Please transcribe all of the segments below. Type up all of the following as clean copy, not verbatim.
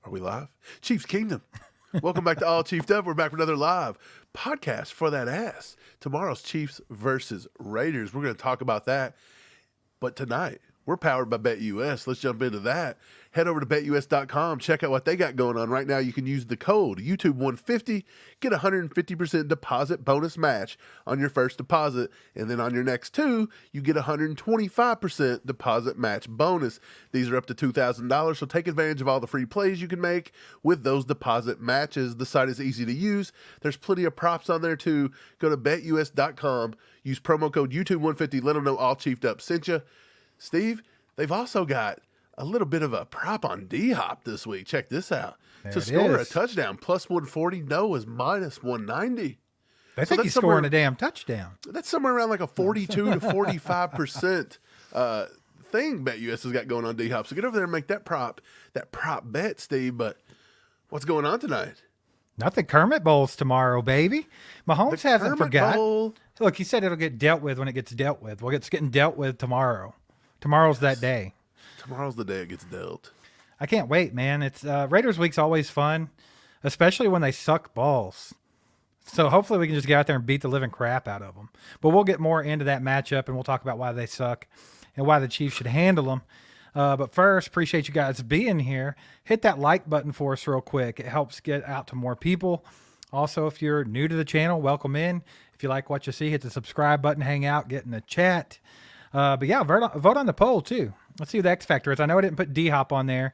Are we live? Chiefs Kingdom. Welcome back to All Chiefed Up. We're back with another live podcast for that ass. Tomorrow's Chiefs versus Raiders. We're going to talk about that. But tonight, we're powered by BetUS. Let's jump into that. Head over to BetUS.com. Check out what they got going on. Right now, you can use the code YouTube150. Get a 150% deposit bonus match on your first deposit. And then on your next two, you get a 125% deposit match bonus. These are up to $2,000, so take advantage of all the free plays you can make with those deposit matches. The site is easy to use. There's plenty of props on there, too. Go to BetUS.com. Use promo code YouTube150. Let them know All Chiefed Up sent you. Steve, they've also got a little bit of a prop on Dehop this week. Check this out. To score a touchdown, plus 140. No is minus 190. I think he's scoring a damn touchdown. That's somewhere around like a 42 to 45% thing BetUS has got going on Dehop. So get over there and make that prop bet, Steve. But what's going on tonight? Nothing. Kermit Bowl's tomorrow, baby. Mahomes hasn't forgot. Look, he said it'll get dealt with when it gets dealt with. Well, it's getting dealt with tomorrow. Tomorrow's that day. Tomorrow's the day it gets dealt. I can't wait, man. It's Raiders week's always fun, especially when they suck balls. So hopefully we can just get out there and beat the living crap out of them. But we'll get more into that matchup, and we'll talk about why they suck and why the Chiefs should handle them. But first, appreciate you guys being here. Hit that like button for us real quick. It helps get out to more people. Also, if you're new to the channel, welcome in. If you like what you see, hit the subscribe button, hang out, get in the chat. But yeah, vote on the poll too. Let's see who the X Factor is. I know I didn't put Dehop on there.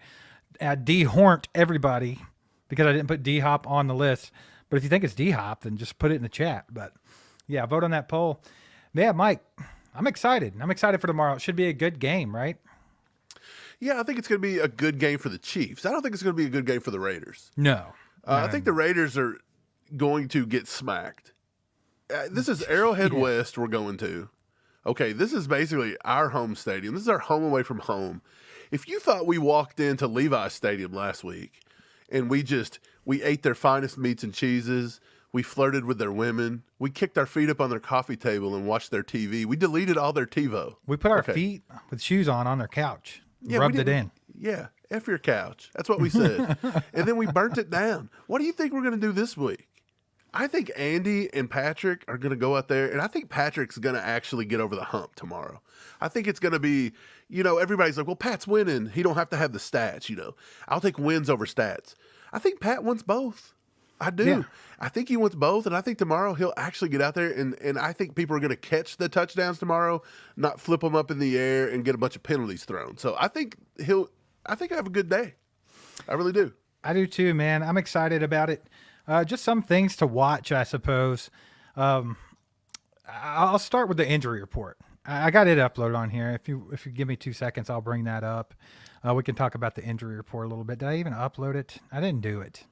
Dehornt everybody because I didn't put Dehop on the list. But if you think it's Dehop, then just put it in the chat. But yeah, vote on that poll. Yeah, Mike, I'm excited. I'm excited for tomorrow. It should be a good game, right? Yeah, I think it's going to be a good game for the Chiefs. I don't think it's going to be a good game for the Raiders. No. I think the Raiders are going to get smacked. This is Arrowhead West we're going to. Okay, this is basically our home stadium. This is our home away from home. If you thought we walked into Levi's Stadium last week and we ate their finest meats and cheeses, we flirted with their women, we kicked our feet up on their coffee table and watched their TV, we deleted all their TiVo. We put our feet with shoes on their couch, rubbed it in. Yeah, F your couch. That's what we said. And then we burnt it down. What do you think we're going to do this week? I think Andy and Patrick are going to go out there, and I think Patrick's going to actually get over the hump tomorrow. I think it's going to be, everybody's like, well, Pat's winning. He don't have to have the stats, I'll take wins over stats. I think Pat wants both. I do. Yeah. I think he wants both, and I think tomorrow he'll actually get out there, and I think people are going to catch the touchdowns tomorrow, not flip them up in the air and get a bunch of penalties thrown. So I think he'll have a good day. I really do. I do too, man. I'm excited about it. Just some things to watch, I suppose. I'll start with the injury report. I got it uploaded on here. If you give me 2 seconds, I'll bring that up. We can talk about the injury report a little bit. Did I even upload it? I didn't do it.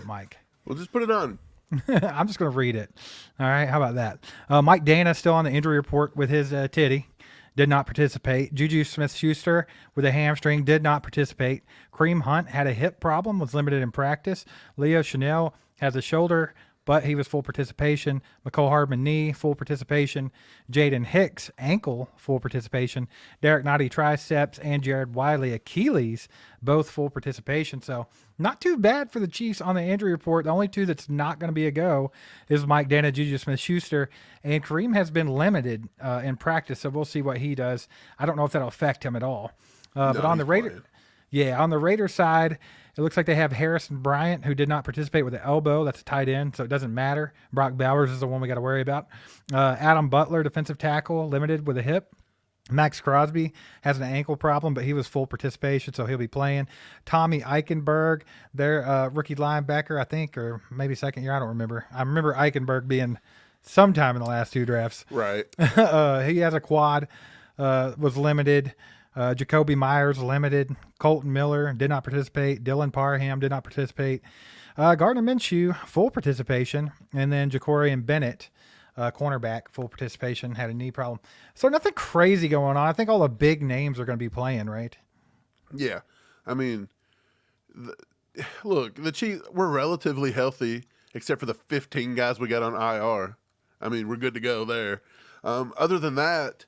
Mike. Well, just put it on. I'm just going to read it. All right, how about that? Mike Dana still on the injury report with his titty. Did not participate. Juju Smith-Schuster with a hamstring did not participate. Kareem Hunt had a hip problem, was limited in practice. Leo Chanel has a shoulder, but he was full participation. McCole Hardman knee, full participation. Jaden Hicks ankle, full participation. Derek Nottie triceps and Jared Wiley Achilles, both full participation. So not too bad for the Chiefs on the injury report. The only two that's not going to be a go is Mike Dana, Juju Smith-Schuster, and Kareem has been limited in practice, so we'll see what he does. I don't know if that'll affect him at all. But on the Raider side, it looks like they have Harrison Bryant, who did not participate with the elbow. That's a tight end, so it doesn't matter. Brock Bowers is the one we got to worry about. Adam Butler, defensive tackle, limited with a hip. Max Crosby has an ankle problem, but he was full participation, so he'll be playing. Tommy Eichenberg, their rookie linebacker, I think, or maybe second year. I don't remember. I remember Eichenberg being sometime in the last two drafts. Right. He has a quad, was limited. Jacoby Myers limited. Colton Miller did not participate. Dylan Parham did not participate. Gardner Minshew, full participation. And then Jacorian Bennett, cornerback, full participation, had a knee problem. So nothing crazy going on. I think all the big names are going to be playing, right? Yeah. I mean, look, the Chiefs, we're relatively healthy, except for the 15 guys we got on IR. I mean, we're good to go there. Other than that,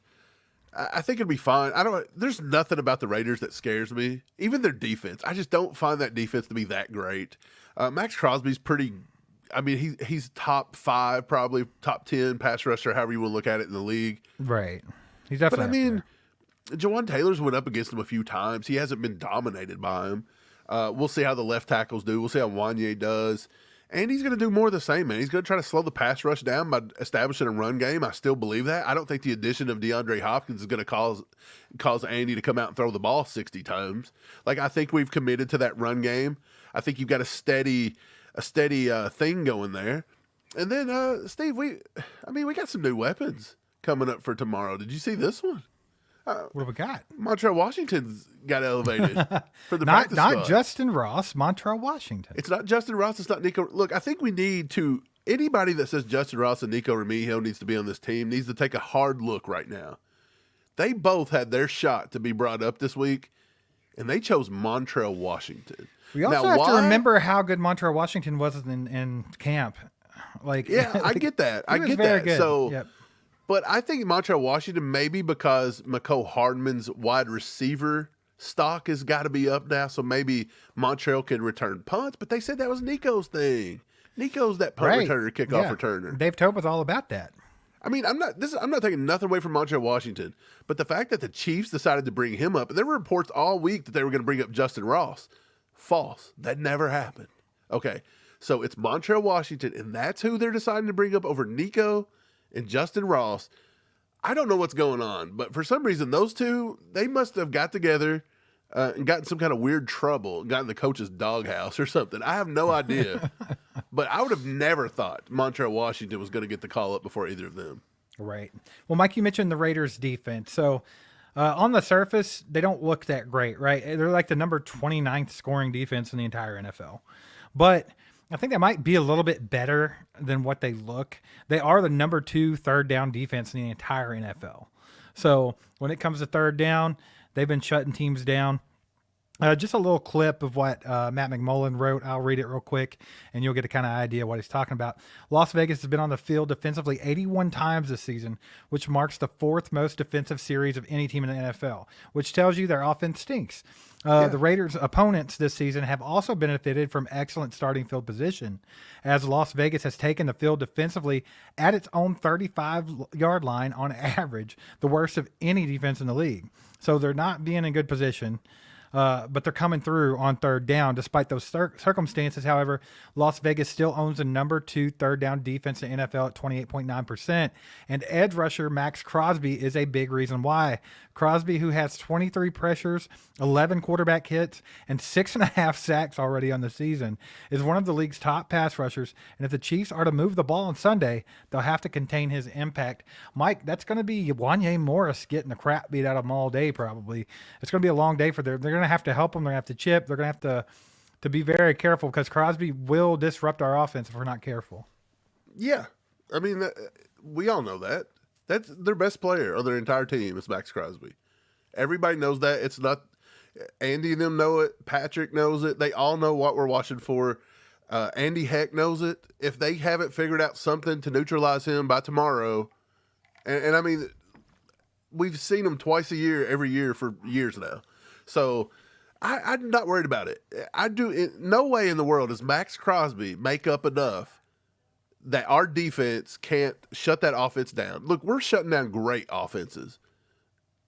I think it'll be fine. There's nothing about the Raiders that scares me. Even their defense. I just don't find that defense to be that great. Max Crosby's pretty. I mean, he's top 5, probably top 10 pass rusher, however you want to look at it in the league. Right. He's definitely. But I mean, Jawan Taylor's went up against him a few times. He hasn't been dominated by him. We'll see how the left tackles do. We'll see how Wanye does. And he's going to do more of the same, man. He's going to try to slow the pass rush down by establishing a run game. I still believe that. I don't think the addition of DeAndre Hopkins is going to cause Andy to come out and throw the ball 60 times. Like, I think we've committed to that run game. I think you've got a steady thing going there. And then, Steve, we got some new weapons coming up for tomorrow. Did you see this one? What do we got? Montreal Washington's got elevated for the practice not squad. Justin Ross, Montreal Washington. It's not Justin Ross. It's not Nico. Look, I think we need to. Anybody that says Justin Ross and Nico Remigio needs to be on this team needs to take a hard look right now. They both had their shot to be brought up this week, and they chose Montreal Washington. We also have to remember how good Montreal Washington was in camp. Like, yeah, I get that. I get that. Good. So. Yep. But I think Montreal Washington, maybe because Mecole Hardman's wide receiver stock has got to be up now, so maybe Montreal can return punts. But they said that was Nico's thing. Nico's that punt returner, kickoff returner. Dave Tope was all about that. I mean, I'm not taking nothing away from Montreal Washington, but the fact that the Chiefs decided to bring him up, and there were reports all week that they were going to bring up Justin Ross. False. That never happened. Okay, so it's Montreal Washington, and that's who they're deciding to bring up over Nico and Justin Ross. I don't know what's going on, but for some reason, those two, they must have got together and gotten some kind of weird trouble, got in the coach's doghouse or something. I have no idea. But I would have never thought Montreal Washington was going to get the call up before either of them. Right. Well, Mike, you mentioned the Raiders' defense. So on the surface, they don't look that great, right? They're like the number 29th scoring defense in the entire NFL. But I think they might be a little bit better than what they look. They are the number 2 third down defense in the entire NFL. So when it comes to third down, they've been shutting teams down. Just a little clip of what Matt McMullen wrote. I'll read it real quick, and you'll get a kind of idea what he's talking about. Las Vegas has been on the field defensively 81 times this season, which marks the 4th most defensive series of any team in the NFL, which tells you their offense stinks. The Raiders' opponents this season have also benefited from excellent starting field position, as Las Vegas has taken the field defensively at its own 35-yard line on average, the worst of any defense in the league. So they're not being in good position. But they're coming through on third down. Despite those circumstances, however, Las Vegas still owns the number 2 third down defense in the NFL at 28.9%. And edge rusher Max Crosby is a big reason why. Crosby, who has 23 pressures, 11 quarterback hits, and 6.5 sacks already on the season, is one of the league's top pass rushers. And if the Chiefs are to move the ball on Sunday, they'll have to contain his impact. Mike, that's going to be Wanye Morris getting the crap beat out of him all day probably. It's going to be a long day for them. They're going to have to help him. They're going to have to chip. They're going to have to be very careful because Crosby will disrupt our offense if we're not careful. Yeah. I mean, we all know that. That's their best player of their entire team is Max Crosby. Everybody knows that. It's not Andy and them know it. Patrick knows it. They all know what we're watching for. Andy Heck knows it. If they haven't figured out something to neutralize him by tomorrow, and I mean, we've seen him twice a year, every year for years now. So I'm not worried about it. No way in the world does Max Crosby make up enough that our defense can't shut that offense down. Look, we're shutting down great offenses.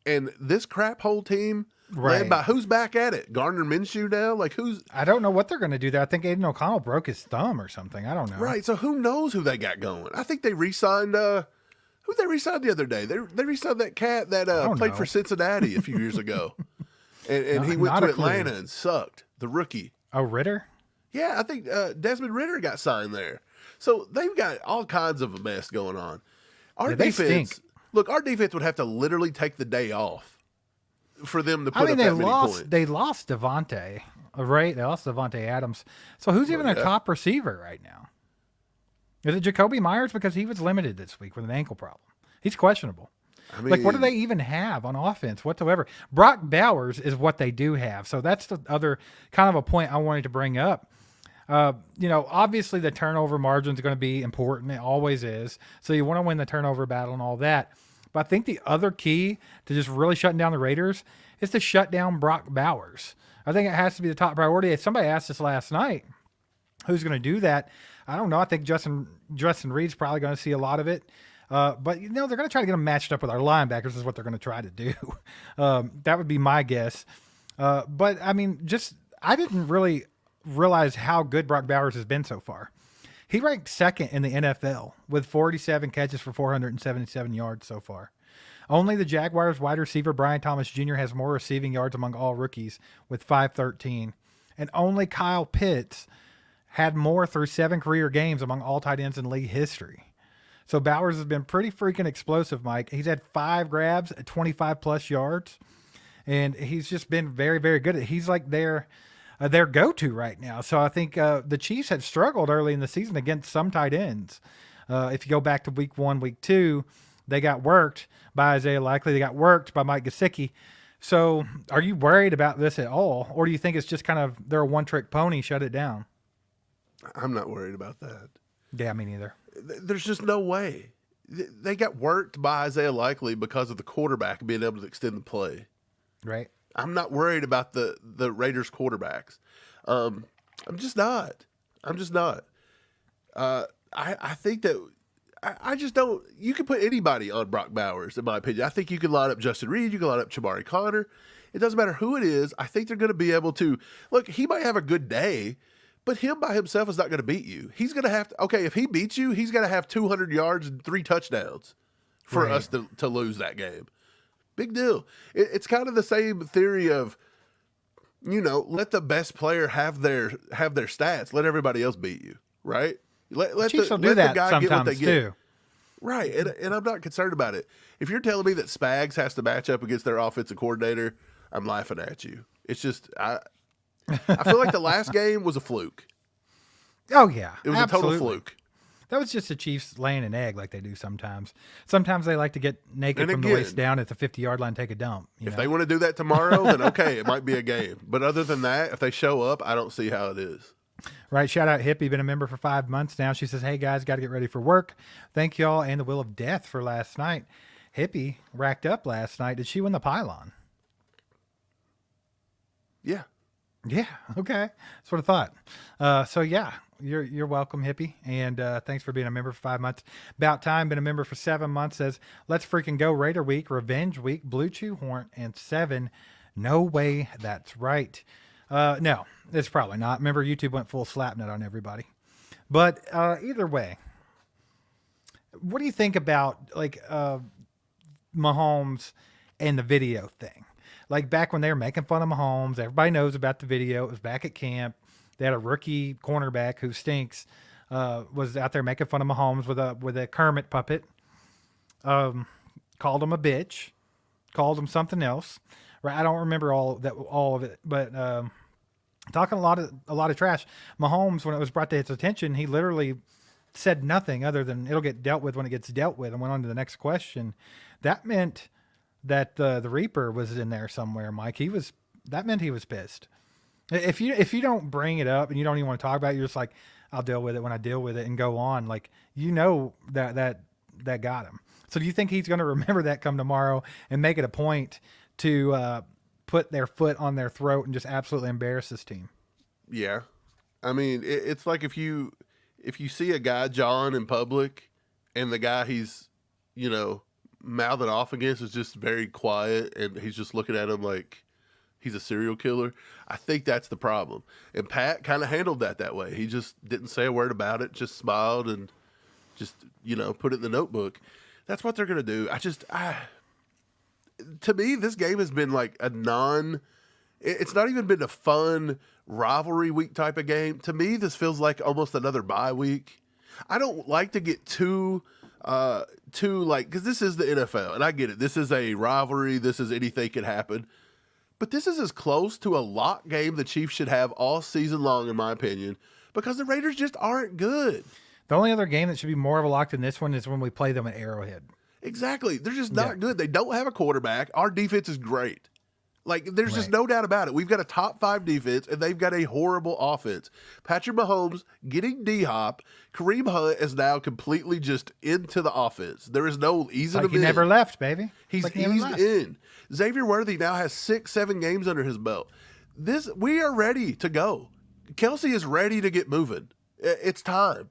And this crap hole team, led by who's back at it? Gardner Minshew now? Like who's? I don't know what they're going to do there. I think Aiden O'Connell broke his thumb or something. I don't know. Right. So who knows who they got going? I think they re-signed. Who they re-signed the other day? They re-signed that cat that played for Cincinnati a few years ago, and he went to Atlanta and sucked. The rookie. Oh, Ritter. Yeah, I think Desmond Ritter got signed there. So they've got all kinds of a mess going on. Our defense, look, our defense would have to literally take the day off for them to put up that many points. They lost Devontae, right? They lost Devontae Adams. So who's even their top receiver right now? Is it Jacoby Myers? Because he was limited this week with an ankle problem. He's questionable. I mean, like, what do they even have on offense whatsoever? Brock Bowers is what they do have. So that's the other kind of a point I wanted to bring up. Obviously the turnover margin is going to be important. It always is. So you want to win the turnover battle and all that. But I think the other key to just really shutting down the Raiders is to shut down Brock Bowers. I think it has to be the top priority. If somebody asked us last night, who's going to do that? I don't know. I think Justin Reed's probably going to see a lot of it. But, they're going to try to get them matched up with our linebackers is what they're going to try to do. That would be my guess. But, I mean, I didn't really realize how good Brock Bowers has been so far. He ranked second in the NFL with 47 catches for 477 yards so far. Only the Jaguars wide receiver Brian Thomas Jr. has more receiving yards among all rookies with 513. And only Kyle Pitts had more through 7 career games among all tight ends in league history. So Bowers has been pretty freaking explosive, Mike. He's had 5 grabs at 25-plus yards, and he's just been very, very good. He's like their go-to right now. So I think the Chiefs had struggled early in the season against some tight ends. If you go back to week 1, week 2, they got worked by Isaiah Likely. They got worked by Mike Gesicki. So are you worried about this at all, or do you think it's just kind of they're a one-trick pony, shut it down? I'm not worried about that. Yeah, me neither. There's just no way. They got worked by Isaiah Likely because of the quarterback being able to extend the play. Right. I'm not worried about the Raiders quarterbacks. I'm just not. I think that I just don't. You can put anybody on Brock Bowers, in my opinion. I think you can line up Justin Reed. You can line up Chamari Connor. It doesn't matter who it is. I think they're going to be able to. Look, he might have a good day, but him by himself is not going to beat you. He's going to have to. Okay, if he beats you, he's going to have 200 yards and 3 touchdowns for us to lose that game. Big deal. It's kind of the same theory of, let the best player have their stats. Let everybody else beat you, right? Let the guy get what they get. Too. Right, and I'm not concerned about it. If you're telling me that Spags has to match up against their offensive coordinator, I'm laughing at you. It's just I feel like the last game was a fluke. Oh yeah, it was absolutely a total fluke. That was just the Chiefs laying an egg like they do sometimes. Sometimes they like to get naked from the waist down at the 50-yard line, take a dump. If they want to do that tomorrow, then okay, it might be a game. But other than that, if they show up, I don't see how it is. Right. Shout out Hippie, been a member for 5 months now. She says, hey, guys, got to get ready for work. Thank y'all and the Wheel of Death for last night. Hippie racked up last night. Did she win the pylon? Yeah. Yeah. Okay. That's what I thought. So, yeah, you're welcome, Hippie. And thanks for being a member for 5 months. About Time, been a member for 7 months. Says, let's freaking go. Raider Week, Revenge Week, Blue Chew Horn, and 7. No way. That's right. No, it's probably not. Remember, YouTube went full slapnut on everybody. But either way, what do you think about Mahomes and the video thing? Like back when they were making fun of Mahomes, everybody knows about the video. It was back at camp. They had a rookie cornerback who stinks, was out there making fun of Mahomes with a Kermit puppet. Called him a bitch. Called him something else. Right? I don't remember all of it, but talking a lot of trash. Mahomes, when it was brought to his attention, he literally said nothing other than it'll get dealt with when it gets dealt with, and went on to the next question. That meant that the Reaper was in there somewhere, Mike. That meant he was pissed. If you don't bring it up and you don't even want to talk about it, you're just like, I'll deal with it when I deal with it and go on. Like, that got him. So do you think he's going to remember that come tomorrow and make it a point to put their foot on their throat and just absolutely embarrass this team? Yeah. I mean, it's like if you see a guy jawing in public and the guy he's, mouthing off against is just very quiet and he's just looking at him like he's a serial killer, I think that's the problem. And Pat kind of handled that way. He just didn't say a word about it, just smiled and just, put it in the notebook. That's what they're going to do. To me, this game has been like it's not even been a fun rivalry week type of game. To me, this feels like almost another bye week. I don't like to get too because this is the NFL, and I get it. This is a rivalry. This is anything could happen. But this is as close to a lock game the Chiefs should have all season long, in my opinion, because the Raiders just aren't good. The only other game that should be more of a lock than this one is when we play them at Arrowhead. Exactly. They're just not good. They don't have a quarterback. Our defense is great. Like, there's just no doubt about it. We've got a top 5 defense, and they've got a horrible offense. Patrick Mahomes getting Dehop. Kareem Hunt is now completely just into the offense. There is no easing him in. He never left, baby. He's eased in. Xavier Worthy now has 6-7 games under his belt. We are ready to go. Kelsey is ready to get moving. It's time.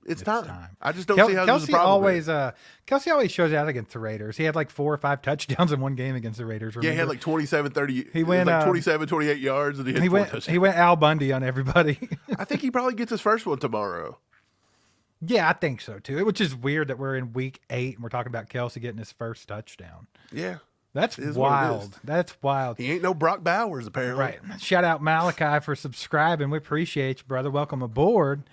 It's time. I just don't see how this is a problem. Kelsey always shows out against the Raiders. He had like 4 or 5 touchdowns in one game against the Raiders. Remember? Yeah, he had like 27, 30. He went like 27, 28 yards, and he went Al Bundy on everybody. I think he probably gets his first one tomorrow. Yeah, I think so too. Which is weird that we're in week 8 and we're talking about Kelsey getting his first touchdown. Yeah. That's wild. That's wild. He ain't no Brock Bowers, apparently. Right. Shout out Malachi for subscribing. We appreciate you, brother. Welcome aboard.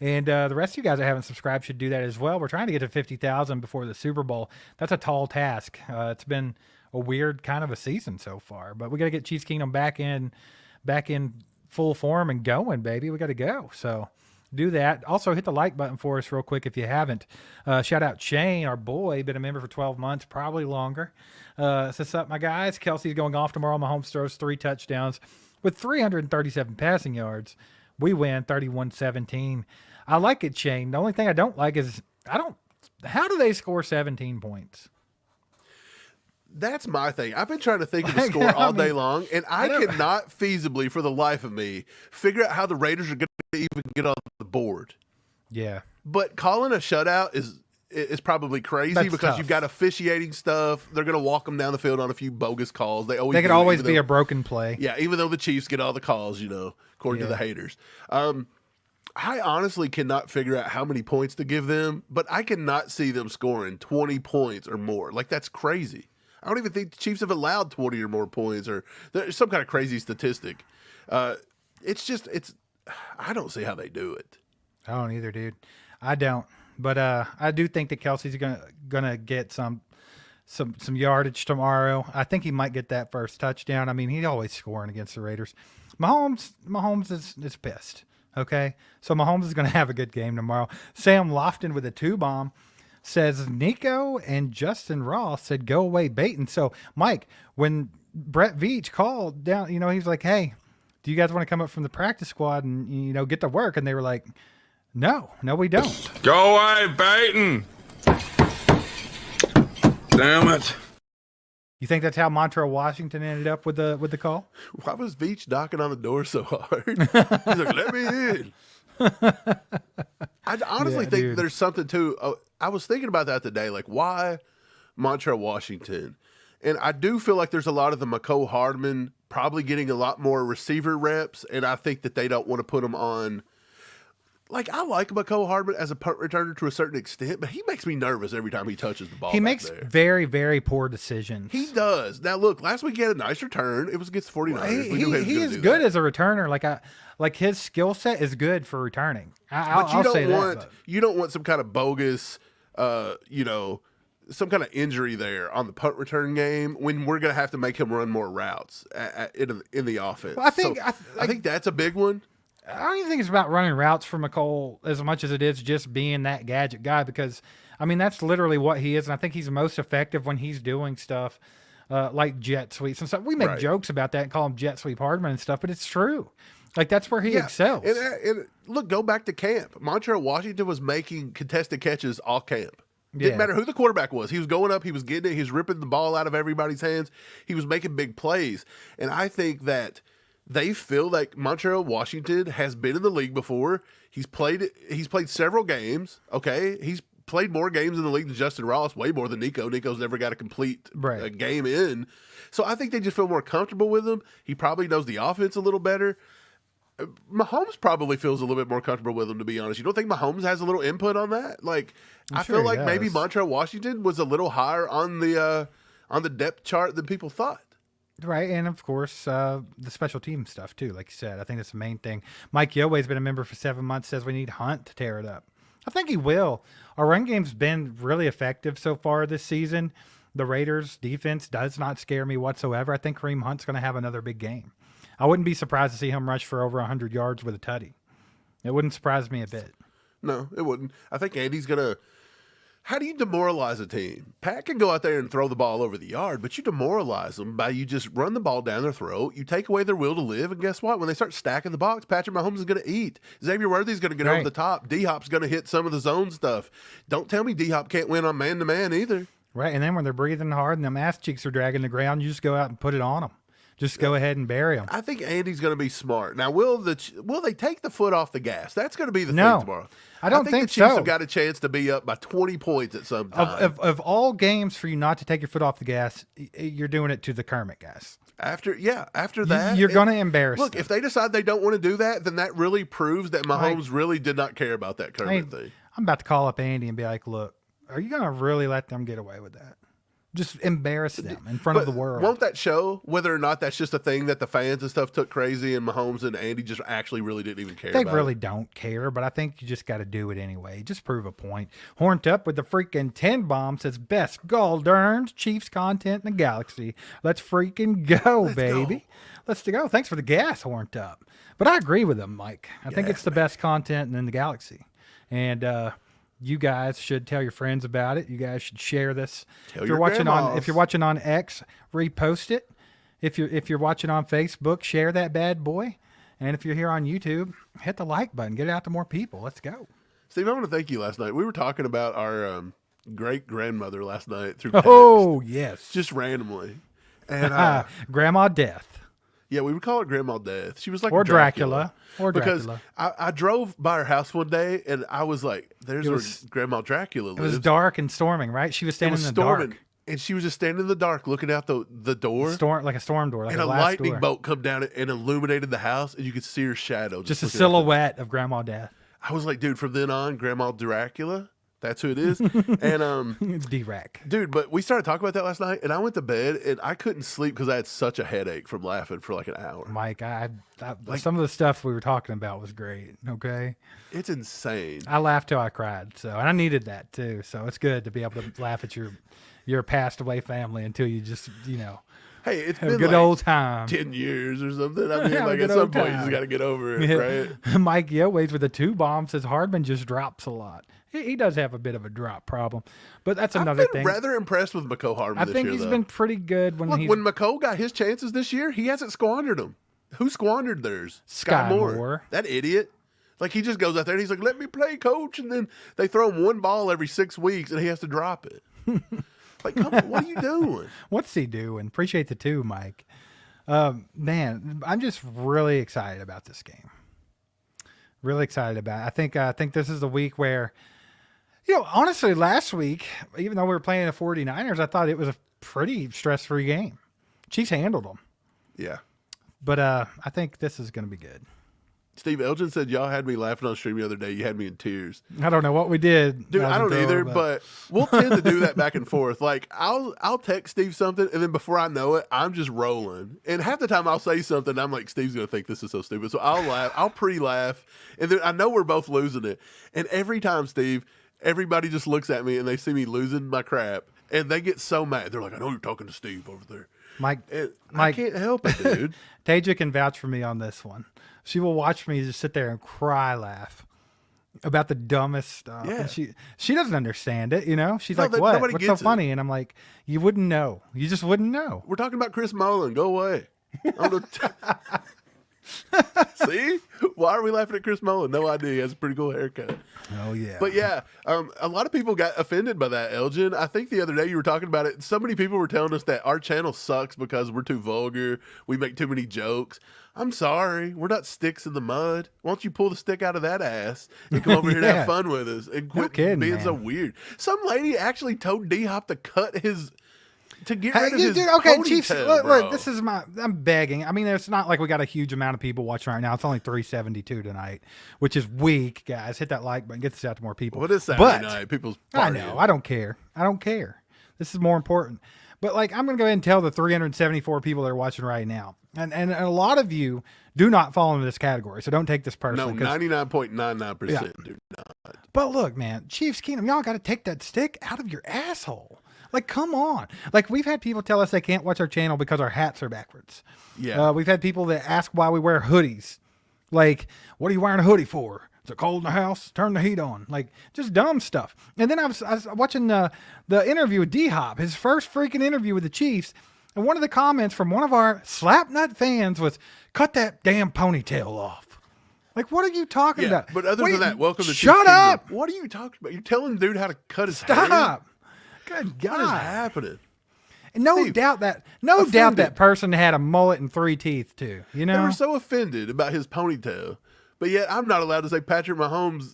And the rest of you guys that haven't subscribed should do that as well. We're trying to get to 50,000 before the Super Bowl. That's a tall task. It's been a weird kind of a season so far, but we got to get Chiefs Kingdom back in full form and going, baby. We got to go. So do that. Also, hit the like button for us real quick if you haven't. Shout out Shane, our boy, been a member for 12 months, probably longer. What's up, my guys? Kelsey's going off tomorrow. Mahomes throws 3 touchdowns with 337 passing yards. We win 31-17. I like it, Shane. The only thing I don't like is how do they score 17 points? That's my thing. I've been trying to think of the score all day long, and I cannot feasibly, for the life of me, figure out how the Raiders are going to even get on the board. Yeah. But calling a shutout is probably crazy. That's because tough. You've got officiating stuff. They're going to walk them down the field on a few bogus calls. They could always be a broken play. Yeah, even though the Chiefs get all the calls, according to the haters. I honestly cannot figure out how many points to give them, but I cannot see them scoring 20 points or more. Like, that's crazy. I don't even think the Chiefs have allowed 20 or more points, or there's some kind of crazy statistic. I don't see how they do it. I don't either, dude. I don't. But I do think that Kelsey's gonna get some yardage tomorrow. I think he might get that first touchdown. I mean, he's always scoring against the Raiders. Mahomes is pissed. Okay, so Mahomes is going to have a good game tomorrow. Sam Lofton with a 2-bomb says Nico and Justin Ross said go away Baton. So Mike, when Brett Veach called down, he was like, hey, do you guys want to come up from the practice squad and get to work? And they were like, no, we don't. Go away Baton. Damn it. You think that's how Montrell Washington ended up with the call? Why was Veach knocking on the door so hard? He's like, let me in. I honestly think there's something to I was thinking about that today. Like, why Montrell Washington? And I do feel like there's a lot of the Mecole Hardman probably getting a lot more receiver reps, and I think that they don't want to put him on. Like, I like Mecole Hardman as a punt returner to a certain extent, but he makes me nervous every time he touches the ball. He makes very, very poor decisions. He does. Now, look, last week he had a nice return. It was against the 49ers. He is good as a returner. Like his skill set is good for returning. You don't want some kind of bogus, some kind of injury there on the punt return game when we're going to have to make him run more routes in the offense. Well, I think that's a big one. I don't even think it's about running routes for Mecole as much as it is just being that gadget guy, because, I mean, that's literally what he is. And I think he's most effective when he's doing stuff like jet sweeps and stuff. We make jokes about that and call him jet sweep Hardman and stuff, but it's true. Like, that's where he excels. And look, go back to camp. Montrell Washington was making contested catches all camp. Didn't matter who the quarterback was. He was going up. He was getting it. He was ripping the ball out of everybody's hands. He was making big plays. And I think that they feel like Montrell Washington has been in the league before. He's played several games. Okay, he's played more games in the league than Justin Ross, way more than Nico. Nico's never got a complete game in. So I think they just feel more comfortable with him. He probably knows the offense a little better. Mahomes probably feels a little bit more comfortable with him, to be honest. You don't think Mahomes has a little input on that? Like, I feel like maybe Montrell Washington was a little higher on the depth chart than people thought. Right, and of course, the special team stuff, too, like you said. I think that's the main thing. Mike Yoway's been a member for 7 months, says we need Hunt to tear it up. I think he will. Our run game's been really effective so far this season. The Raiders' defense does not scare me whatsoever. I think Kareem Hunt's going to have another big game. I wouldn't be surprised to see him rush for over 100 yards with a tutty. It wouldn't surprise me a bit. No, it wouldn't. I think Andy's going to How do you demoralize a team? Pat can go out there and throw the ball over the yard, but you demoralize them by you just run the ball down their throat. You take away their will to live, and guess what? When they start stacking the box, Patrick Mahomes is going to eat. Xavier Worthy's going to get over the top. Dehop's going to hit some of the zone stuff. Don't tell me Dehop can't win on man-to-man either. Right, and then when they're breathing hard and them ass cheeks are dragging the ground, you just go out and put it on them. Just go ahead and bury them. I think Andy's going to be smart. Now, will they take the foot off the gas? That's going to be the thing tomorrow. I don't think the Chiefs so. have got a chance to be up by 20 points at some time. Of all games for you not to take your foot off the gas, you're doing it to the Kermit guys. After that, you're going to embarrass Look, them. if they decide they don't want to do that, then that really proves that Mahomes really did not care about that Kermit thing. I'm about to call up Andy and be like, look, are you going to really let them get away with that? Just embarrass them in front of the world. Won't that show whether or not that's just a thing that the fans and stuff took crazy and Mahomes and Andy just actually really didn't even care about? They really don't care, but I think you just got to do it anyway. Just prove a point. Horned Up with the freaking 10 bomb says best gall-darned Chiefs content in the galaxy. Let's freaking go, baby. Let's go. Thanks for the gas, Horned Up. But I agree with him, Mike. I think it's the best content in the galaxy. And, you guys should tell your friends about it. You guys should share this. If you're watching on X, repost it. If you're watching on Facebook, share that bad boy. And if you're here on YouTube, hit the like button. Get it out to more people. Let's go. Steve, I want to thank you last night. We were talking about our great grandmother last night through text. Oh, yes. Just randomly. And Grandma Death. Yeah, we would call her Grandma Death. She was like Dracula. Because I drove by her house one day and I was like, there's where Grandma Dracula lives. It was dark and storming, right? She was standing in the dark. And she was just standing in the dark looking out the door. Like a storm door. Like and a lightning bolt come down and illuminated the house and you could see her shadow. Just a silhouette of Grandma Death. I was like, dude, from then on, Grandma Dracula. That's who it is. And it's D-Rack. Dude, but we started talking about that last night and I went to bed and I couldn't sleep because I had such a headache from laughing for like an hour. Mike, some of the stuff we were talking about was great. Okay. It's insane. I laughed till I cried. And I needed that too. So it's good to be able to laugh at your passed away family until you just, hey, it's have been a good like old time. 10 years or something. I mean, like at some point you just got to get over it, right? Mike Yoways with the 2 bomb says Hardman just drops a lot. He does have a bit of a drop problem, but that's another thing. I've been rather impressed with McCole Hardman this year, I think he's been pretty good when when McCole got his chances this year, he hasn't squandered them. Who squandered theirs? Sky Moore. That idiot. Like, he just goes out there and he's like, let me play, coach. And then they throw him one ball every 6 weeks and he has to drop it. Like, come on, what are you doing? What's he doing? Appreciate the 2, Mike. Man, I'm just really excited about this game. Really excited about it. I think this is the week where, honestly, last week, even though we were playing the 49ers, I thought it was a pretty stress-free game. Chiefs handled them. Yeah. But I think this is going to be good. Steve Elgin said y'all had me laughing on stream the other day. You had me in tears. I don't know what we did. Dude, I don't either, but we'll tend to do that back and forth. Like, I'll text Steve something, and then before I know it, I'm just rolling. And half the time I'll say something, and I'm like, Steve's going to think this is so stupid. So I'll laugh. I'll pre-laugh. And then I know we're both losing it. And every time, Steve, everybody just looks at me, and they see me losing my crap, and they get so mad. They're like, I know you're talking to Steve over there. Mike, I can't help it, dude. Taja can vouch for me on this one. She will watch me just sit there and laugh about the dumbest stuff. Yeah. And she doesn't understand it, She's like, what? What's so funny? And I'm like, you wouldn't know. You just wouldn't know. We're talking about Chris Mullen. Go away. See? Why are we laughing at Chris Mullen? No idea. He has a pretty cool haircut. Oh, yeah. But yeah, a lot of people got offended by that, Elgin. I think the other day you were talking about it. So many people were telling us that our channel sucks because we're too vulgar. We make too many jokes. I'm sorry. We're not sticks in the mud. Why don't you pull the stick out of that ass and come over here and have fun with us and quit being so weird? Some lady actually told Dehop to cut his... To get rid of his ponytail, Chiefs, look, this is I'm begging. I mean, it's not like we got a huge amount of people watching right now. It's only 372 tonight, which is weak, guys. Hit that like button. Get this out to more people. Well, it is Saturday night. People's partying. I know. I don't care. This is more important. But, I'm going to go ahead and tell the 374 people that are watching right now. And a lot of you do not fall into this category, so don't take this personally. No, 99.99% do not. But look, man, Chiefs Kingdom, y'all got to take that stick out of your asshole. Come on. We've had people tell us they can't watch our channel because our hats are backwards. Yeah. We've had people that ask why we wear hoodies. What are you wearing a hoodie for? Is it cold in the house? Turn the heat on. Like, just dumb stuff. And then I was watching the interview with Dehop, his first freaking interview with the Chiefs. And one of the comments from one of our Slapnut fans was, cut that damn ponytail off. Like, what are you talking about? But other than that, welcome to Shut Chiefs up. Kingdom. What are you talking about? You're telling the dude how to cut his hair? Stop. Good God. What is happening? And no Steve, doubt that offended. person had a mullet and 3 teeth too. You They know, were so offended about his ponytail. But yet I'm not allowed to say Patrick Mahomes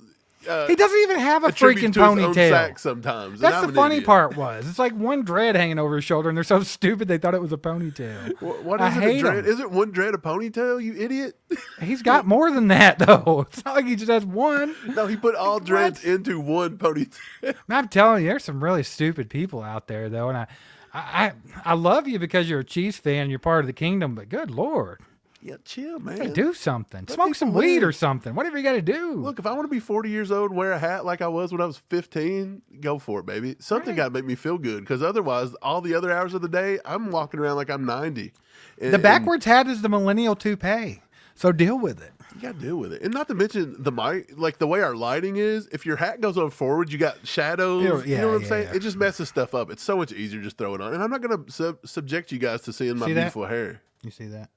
he doesn't even have a freaking attributes to his own ponytail. sack sometimes. That's and the I'm an funny idiot. part was it's like one dread hanging over his shoulder, and they're so stupid they thought it was a ponytail. What I is it? hate A dread? him. Isn't one dread a ponytail? You idiot! He's got more than that though. It's not like he just has one. No, he put all dreads into one ponytail. And I'm telling you, there's some really stupid people out there though, and I love you because you're a Chiefs fan and you're part of the kingdom, but good Lord. Yeah, chill, man. Hey, do something. Let Smoke some people weed live. or something. Whatever you got to do. Look, if I want to be 40 years old and wear a hat like I was when I was 15, go for it, baby. Something got to make me feel good because otherwise, all the other hours of the day, I'm walking around like I'm 90. The backwards hat is the millennial toupee, so deal with it. You got to deal with it. And not to mention the mic, like the way our lighting is, if your hat goes on forward, you got shadows. Yeah, you know what I'm yeah, saying? yeah. It just messes stuff up. It's so much easier just throw it on. And I'm not going to subject you guys to seeing my See that? beautiful hair. You see that?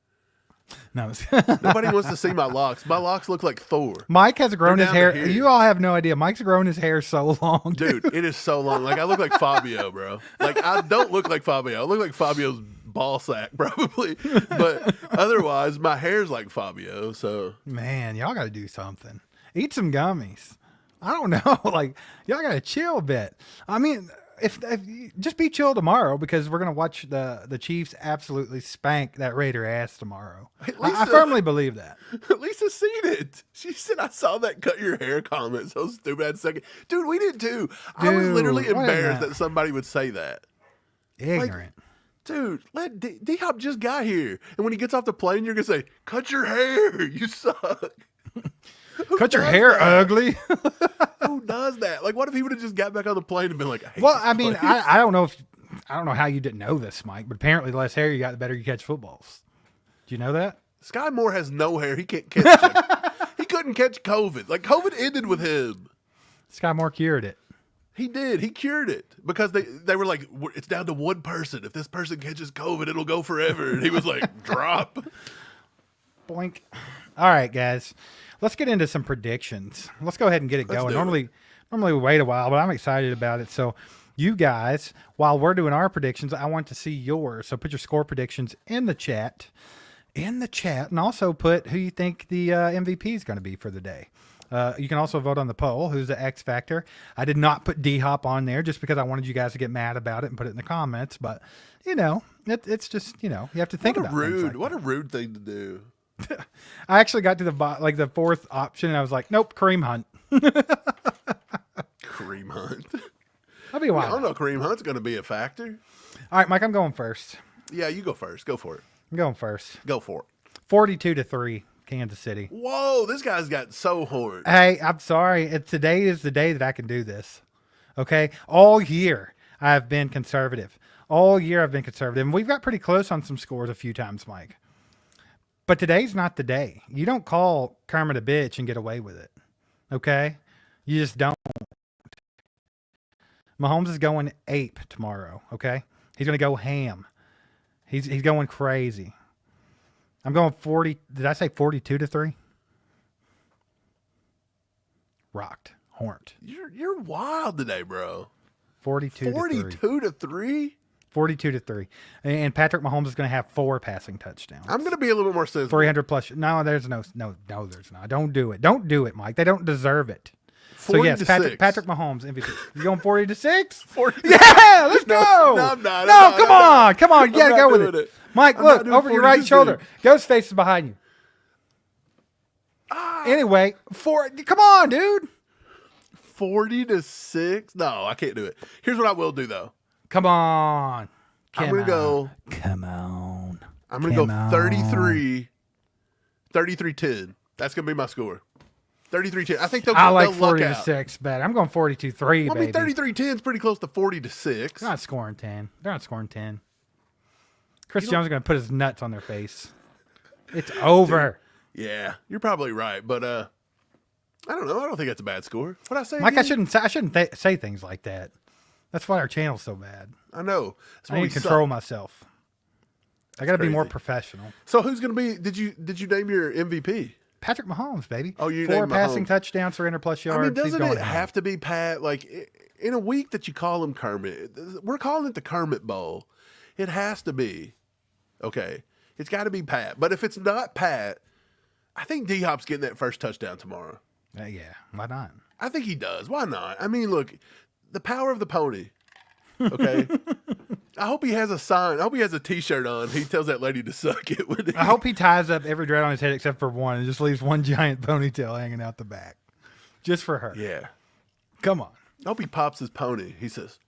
No. Nobody wants to see my locks. My locks look like Thor. Mike has grown They're his down hair. to here. You all have no idea. Mike's grown his hair so long, Dude, it is so long. Like, I look like Fabio, bro. Like, I don't look like Fabio. I look like Fabio's ball sack, probably. But otherwise, my hair's like Fabio, so. Man, y'all got to do something. Eat some gummies. I don't know. Like, y'all got to chill a bit. I mean, if you, just be chill tomorrow because we're gonna watch the Chiefs absolutely spank that Raider ass tomorrow. I firmly believe that. Lisa seen it. She said, I saw that cut your hair comment. So stupid. I had a second. Dude, we did too. I was Dude, literally what is embarrassed that? that somebody would say that. Ignorant. Dude, let D-Hop just got here. And when he gets off the plane, you're going to say, cut your hair. You suck. Cut your does hair, that? ugly. Who does that? Like, what if he would have just got back on the plane and been like, I hate Well, this I mean, place. I don't know how you didn't know this, Mike, but apparently the less hair you got, the better you catch footballs. Do you know that? Sky Moore has no hair. He can't catch it. He couldn't catch COVID. Like, COVID ended with him. Sky Moore cured it. He did. He cured it because they were like, it's down to one person. If this person catches COVID, it'll go forever. And he was like, drop. Boink. All right, guys. Let's get into some predictions. Let's go ahead and get it Let's going. do it. Normally we wait a while, but I'm excited about it. So you guys, while we're doing our predictions, I want to see yours. So put your score predictions in the chat. And also put who you think the MVP is going to be for the day. You can also vote on the poll, who's the X Factor. I did not put Dehop on there just because I wanted you guys to get mad about it and put it in the comments. But, it's just, you have to think What a about things rude, like what a rude thing to do. I actually got to the fourth option, and I was like, nope, Kareem Hunt. Kareem Hunt. That'll be a I while. don't know. Kareem Hunt's going to be a factor. All right, Mike, I'm going first. Yeah, you go first. Go for it. I'm going first. Go for it. 42-3, Kansas City. Whoa, this guy's got so horned. Hey, I'm sorry. Today is the day that I can do this. Okay? All year, I've been conservative. All year, I've been conservative. And we've got pretty close on some scores a few times, Mike. But today's not the day. You don't call Kermit a bitch and get away with it. Okay? You just don't. Mahomes is going ape tomorrow. Okay? He's going to go ham. He's going crazy. I'm going 40. Did I say 42-3? Rocked. Horned. You're wild today, bro. 42-3. 42-3? 42-3. And Patrick Mahomes is going to have 4 passing touchdowns. I'm going to be a little bit more sensitive. 300 plus. No, there's no, there's not. Don't do it. Don't do it, Mike. They don't deserve it. 40 So yes, to Patrick 6. Mahomes MVP. You going 40-6? 40 Yeah, let's go. No, I'm not. No, I'm come not. on. Come on. You got to I'm go not with doing it. it. Mike, I'm look, not doing over your 40 right to 6. shoulder. Ghostface is behind you. Anyway, come on, dude. 40-6? No, I can't do it. Here's what I will do, though. Come on. I'm going to go. Come on. I'm going to go 33. 33-10. That's going to be my score. 33-10. I think they'll I like they'll luck out. 40-6 better. I'm going 42-3, Well, I mean, baby. 33-10 is pretty close to 40-6. They're not scoring 10. They're not scoring 10. Chris Jones is going to put his nuts on their face. It's over. Yeah, you're probably right. But I don't know. I don't think that's a bad score. What I say? Mike, again? I shouldn't say things like that. That's why our channel's so bad. I know. That's I why need we to control suck. myself. I got to be more crazy. professional. So who's going to be? Did you name your MVP? Patrick Mahomes, baby. Oh, you 4 named passing Mahomes. touchdowns, 300 plus yards. I mean, He's doesn't going it to have to be Pat? Like in a week that you call him Kermit, we're calling it the Kermit Bowl. It has to be. Okay, it's got to be Pat. But if it's not Pat, I think Dehop's getting that first touchdown tomorrow. Yeah, why not? I think he does. Why not? I mean, look, the power of the pony. Okay. I hope he has a sign. I hope he has a T-shirt on. He tells that lady to suck it. When I hope he ties up every dread on his head except for one and just leaves one giant ponytail hanging out the back. Just for her. Yeah. Come on. I hope he pops his pony. He says,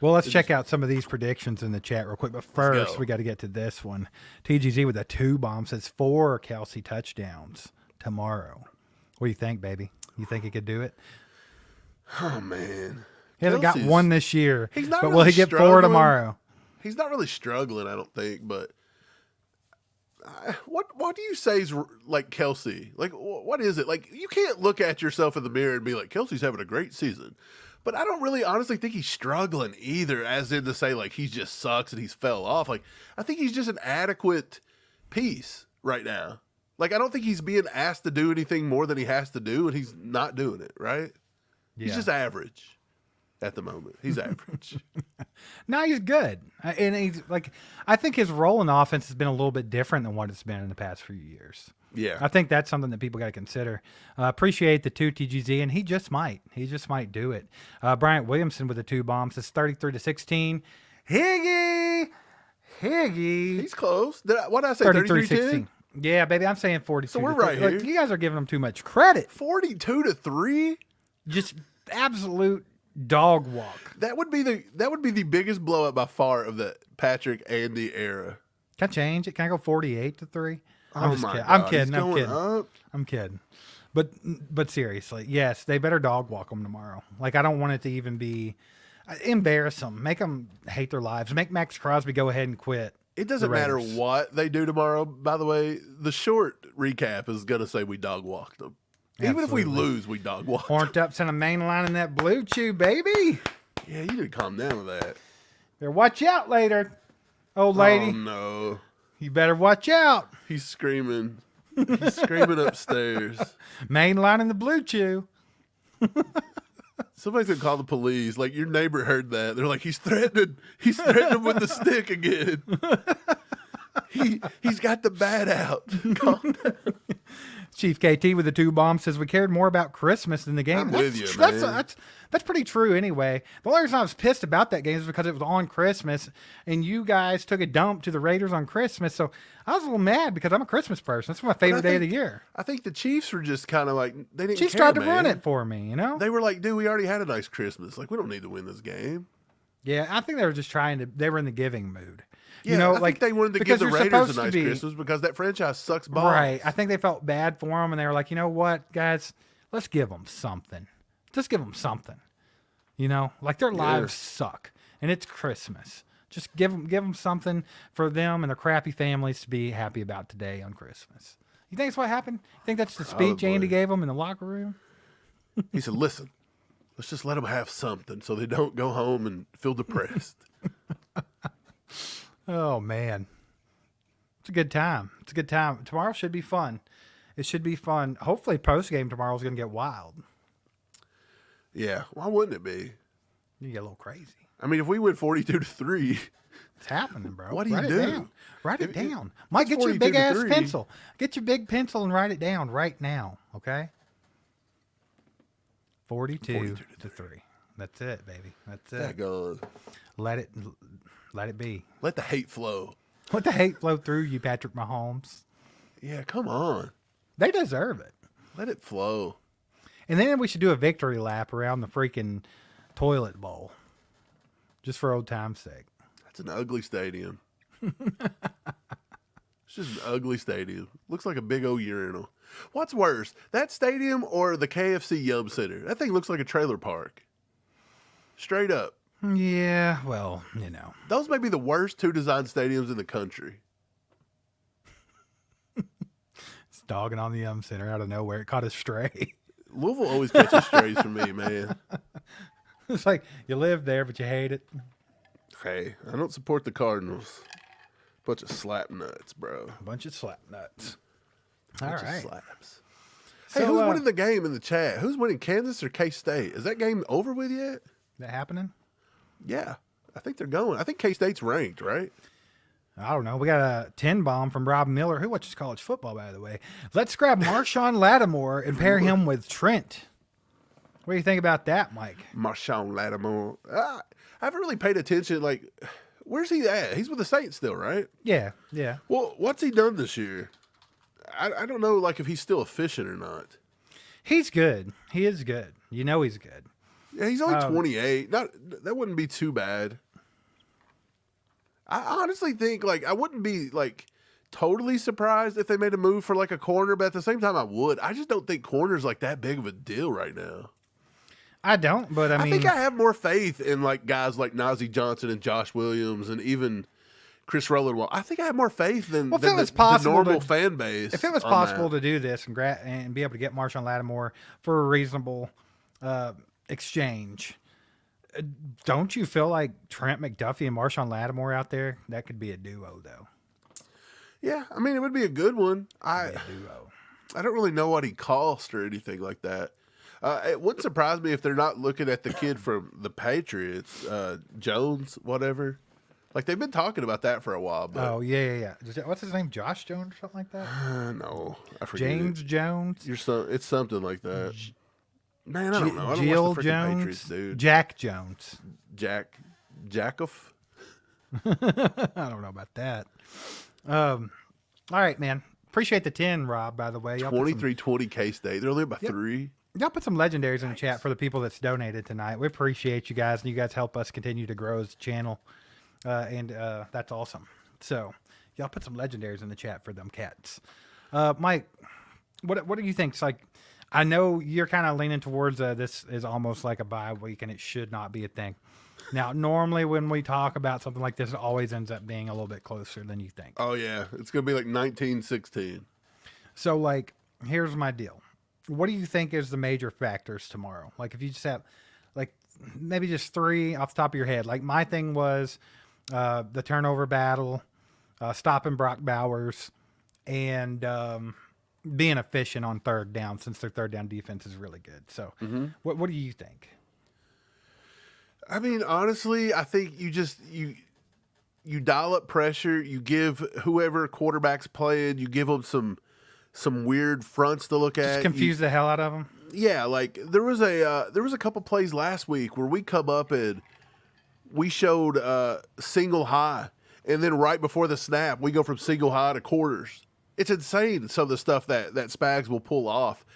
Well, let's check out some of these predictions in the chat real quick. But first, go. we got to get to this one. TGZ with a 2 bomb says 4 Kelsey touchdowns tomorrow. What do you think, baby? You think he could do it? oh, man. He hasn't got Kelsey's- one this year. He's not but will really he get 4 struggling. tomorrow? He's not really struggling, I don't think. But what do you say is like Kelsey? Like, what is it? Like, you can't look at yourself in the mirror and be like, Kelsey's having a great season. But I don't really honestly think he's struggling either, as in to say, like, he just sucks and he's fell off. Like, I think he's just an adequate piece right now. Like, I don't think he's being asked to do anything more than he has to do, and he's not doing it, right? He's Yeah. just average at the moment. He's average. No, he's good. And he's like, I think his role in the offense has been a little bit different than what it's been in the past few years. Yeah. I think that's something that people got to consider. Appreciate the 2 TGZ, and he just might do it. Bryant Williamson with the 2 bombs says 33-16. Higgy. He's close. What did I say? 33-16. Yeah, baby, I'm saying 42. So we're right Look, here. you guys are giving him too much credit. 42-3? Just absolute dog walk. That would be the biggest blowout by far of the Patrick Andy era. Can I change it? Can I go 48-3? Oh my God, I'm he's kidding. going up. I'm kidding. But seriously, yes, they better dog walk them tomorrow. Like, I don't want it to even be embarrass them, make them hate their lives, make Max Crosby go ahead and quit. It doesn't the matter Raiders. what they do tomorrow. By the way, the short recap is going to say we dog walked them. Even if we Absolutely. lose, we dog walked them. Horned up, send a main line in that blue chew, baby. Yeah, you need to calm down with that. Better watch out later, old lady. Oh, no. You better watch out. He's screaming. He's screaming upstairs. Main line in the blue chew. Somebody's going to call the police. Like, your neighbor heard that. They're like, he's threatening him with the stick again. He's got the bat out. Calm down. Chief KT with the 2 bombs says we cared more about Christmas than the game. I'm with you, that's, man. that's pretty true anyway. The only reason I was pissed about that game is because it was on Christmas and you guys took a dump to the Raiders on Christmas. So I was a little mad because I'm a Christmas person. That's my favorite day of the year. I think the Chiefs were just kind of like, they didn't Chiefs care, tried to run man. it for me, you know? They were like, dude, we already had a nice Christmas. Like, we don't need to win this game. Yeah, I think they were just they were in the giving mood. Yeah, you know, I like think they wanted to because give the you're Raiders supposed a to nice be- Christmas because that franchise sucks balls. Right. I think they felt bad for them, and they were like, you know what, guys, let's give them something. Just give them something. You know, like their lives suck, and it's Christmas. Just give them something for them and their crappy families to be happy about today on Christmas. You think that's what happened? You think that's the speech Probably. Andy gave them in the locker room? He said, listen, let's just let them have something so they don't go home and feel depressed. Oh, man. It's a good time. It's a good time. Tomorrow should be fun. It should be fun. Hopefully, post-game tomorrow is going to get wild. Yeah, why wouldn't it be? You get a little crazy. I mean, if we win 42-3, It's happening, bro. What do you Write do? It down. Write it If- down. Mike, get your 42 big to ass 3. pencil. Get your big pencil and write it down right now. Okay. 42 to 3. That's it, baby. That's it. that goes. Let it be. Let the hate flow. Let the hate flow through you, Patrick Mahomes. Yeah, come on. They deserve it. Let it flow. And then we should do a victory lap around the freaking toilet bowl, just for old time's sake. That's an ugly stadium. It's just an ugly stadium. Looks like a big old urinal. What's worse, that stadium or the KFC Yum Center? That thing looks like a trailer park. Straight up. Yeah, well, you know. Those may be the worst 2 design stadiums in the country. It's dogging on the Center out of nowhere. It caught a stray. Louisville always catches strays from me, man. It's like you live there, but you hate it. Hey, I don't support the Cardinals. Bunch of slap nuts, bro. A bunch of slap nuts. Bunch All of right. slaps. So, Hey, who's winning the game in the chat? Who's winning, Kansas or K-State? Is that game over with yet? That happening? Yeah, I think they're going. I think K-State's ranked, right? I don't know. We got a 10 bomb from Rob Miller, who watches college football, by the way. Let's grab Marshawn Lattimore and pair him with Trent. What do you think about that, Mike? Marshawn Lattimore. I haven't really paid attention. Like, where's he at? He's with the Saints still, right? Yeah. Well, what's he done this year? I don't know, like, if he's still efficient or not. He's good. He is good. You know he's good. Yeah, he's only 28. That wouldn't be too bad. I honestly think, like, I wouldn't be, like, totally surprised if they made a move for, like, a corner, but at the same time, I would. I just don't think corner's, like, that big of a deal right now. I don't, but I mean, think I have more faith in, like, guys like Najee Johnson and Josh Williams and even Chris Rowland. I think I have more faith than, Well, if than it was the possible normal to- fan base. if it was on possible that. to do this and be able to get Marshawn Lattimore for a reasonable exchange, don't you feel like Trent McDuffie and Marshawn Lattimore out there, that could be a duo, though? Yeah, I mean, it would be a good one. A duo. I don't really know what he cost or anything like that. It wouldn't surprise me if they're not looking at the kid from the Patriots, Jones, whatever. Like, they've been talking about that for a while. But, Oh, yeah. What's his name? Josh Jones or something like that? no, I forget. James Jones? It's something like that. Man, I don't know. I don't Jill watch the freaking Jones? Patriots, dude. Jack Jones. Jackoff? I don't know about that. All right, man. Appreciate the 10, Rob, by the way. Y'all put some- 23-20 K-State. They're only about 3. Y'all put some legendaries in the chat for the people that's donated tonight. We appreciate you guys, and you guys help us continue to grow as a channel, and that's awesome. So y'all put some legendaries in the chat for them cats. Mike, what do you think? It's like, I know you're kind of leaning towards this is almost like a bye week, and it should not be a thing. Now, normally when we talk about something like this, it always ends up being a little bit closer than you think. Oh, yeah. It's going to be like 19-16. So, like, here's my deal. What do you think is the major factors tomorrow? Like, if you just have, like, maybe just 3 off the top of your head. Like, my thing was the turnover battle, stopping Brock Bowers, and being efficient on third down, since their third down defense is really good. So, what do you think? I mean, honestly, I think you dial up pressure. You give whoever quarterback's playing, you give them some weird fronts to look at. Just confuse the hell out of them. Yeah, like there was a couple plays last week where we come up and we showed single high, and then right before the snap, we go from single high to quarters. It's insane, some of the stuff that Spags will pull off.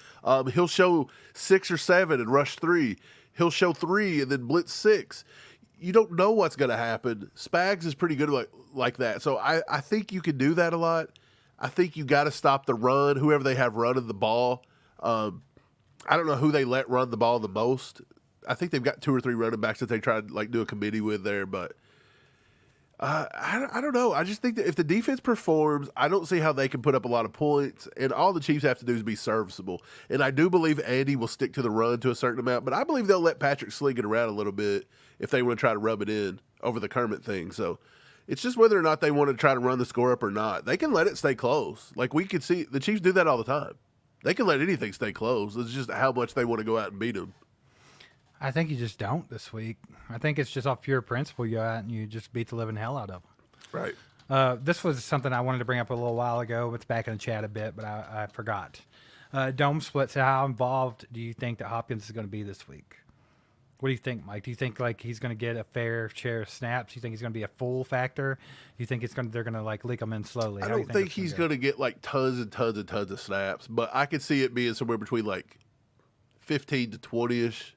He'll show 6 or 7 and rush 3. He'll show 3 and then blitz 6. You don't know what's going to happen. Spags is pretty good like that. So I think you can do that a lot. I think you got to stop the run, whoever they have running the ball. I don't know who they let run the ball the most. I think they've got 2 or 3 running backs that they try to like do a committee with there, but I don't know. I just think that if the defense performs, I don't see how they can put up a lot of points, and all the Chiefs have to do is be serviceable. And I do believe Andy will stick to the run to a certain amount, but I believe they'll let Patrick sling it around a little bit if they want to try to rub it in over the Kermit thing. So it's just whether or not they want to try to run the score up or not. They can let it stay close. Like we could see, the Chiefs do that all the time. They can let anything stay close. It's just how much they want to go out and beat them. I think you just don't this week. I think it's just off pure principle. You go out and you just beat the living hell out of them. Right. This was something I wanted to bring up a little while ago. It's back in the chat a bit, but I forgot. Dome splits. How involved do you think that Hopkins is going to be this week? What do you think, Mike? Do you think like he's going to get a fair share of snaps? Do you think he's going to be a full factor? Do you think they're going to like leak him in slowly? I don't think he's going to get like tons and tons and tons of snaps, but I could see it being somewhere between like 15 to 20-ish.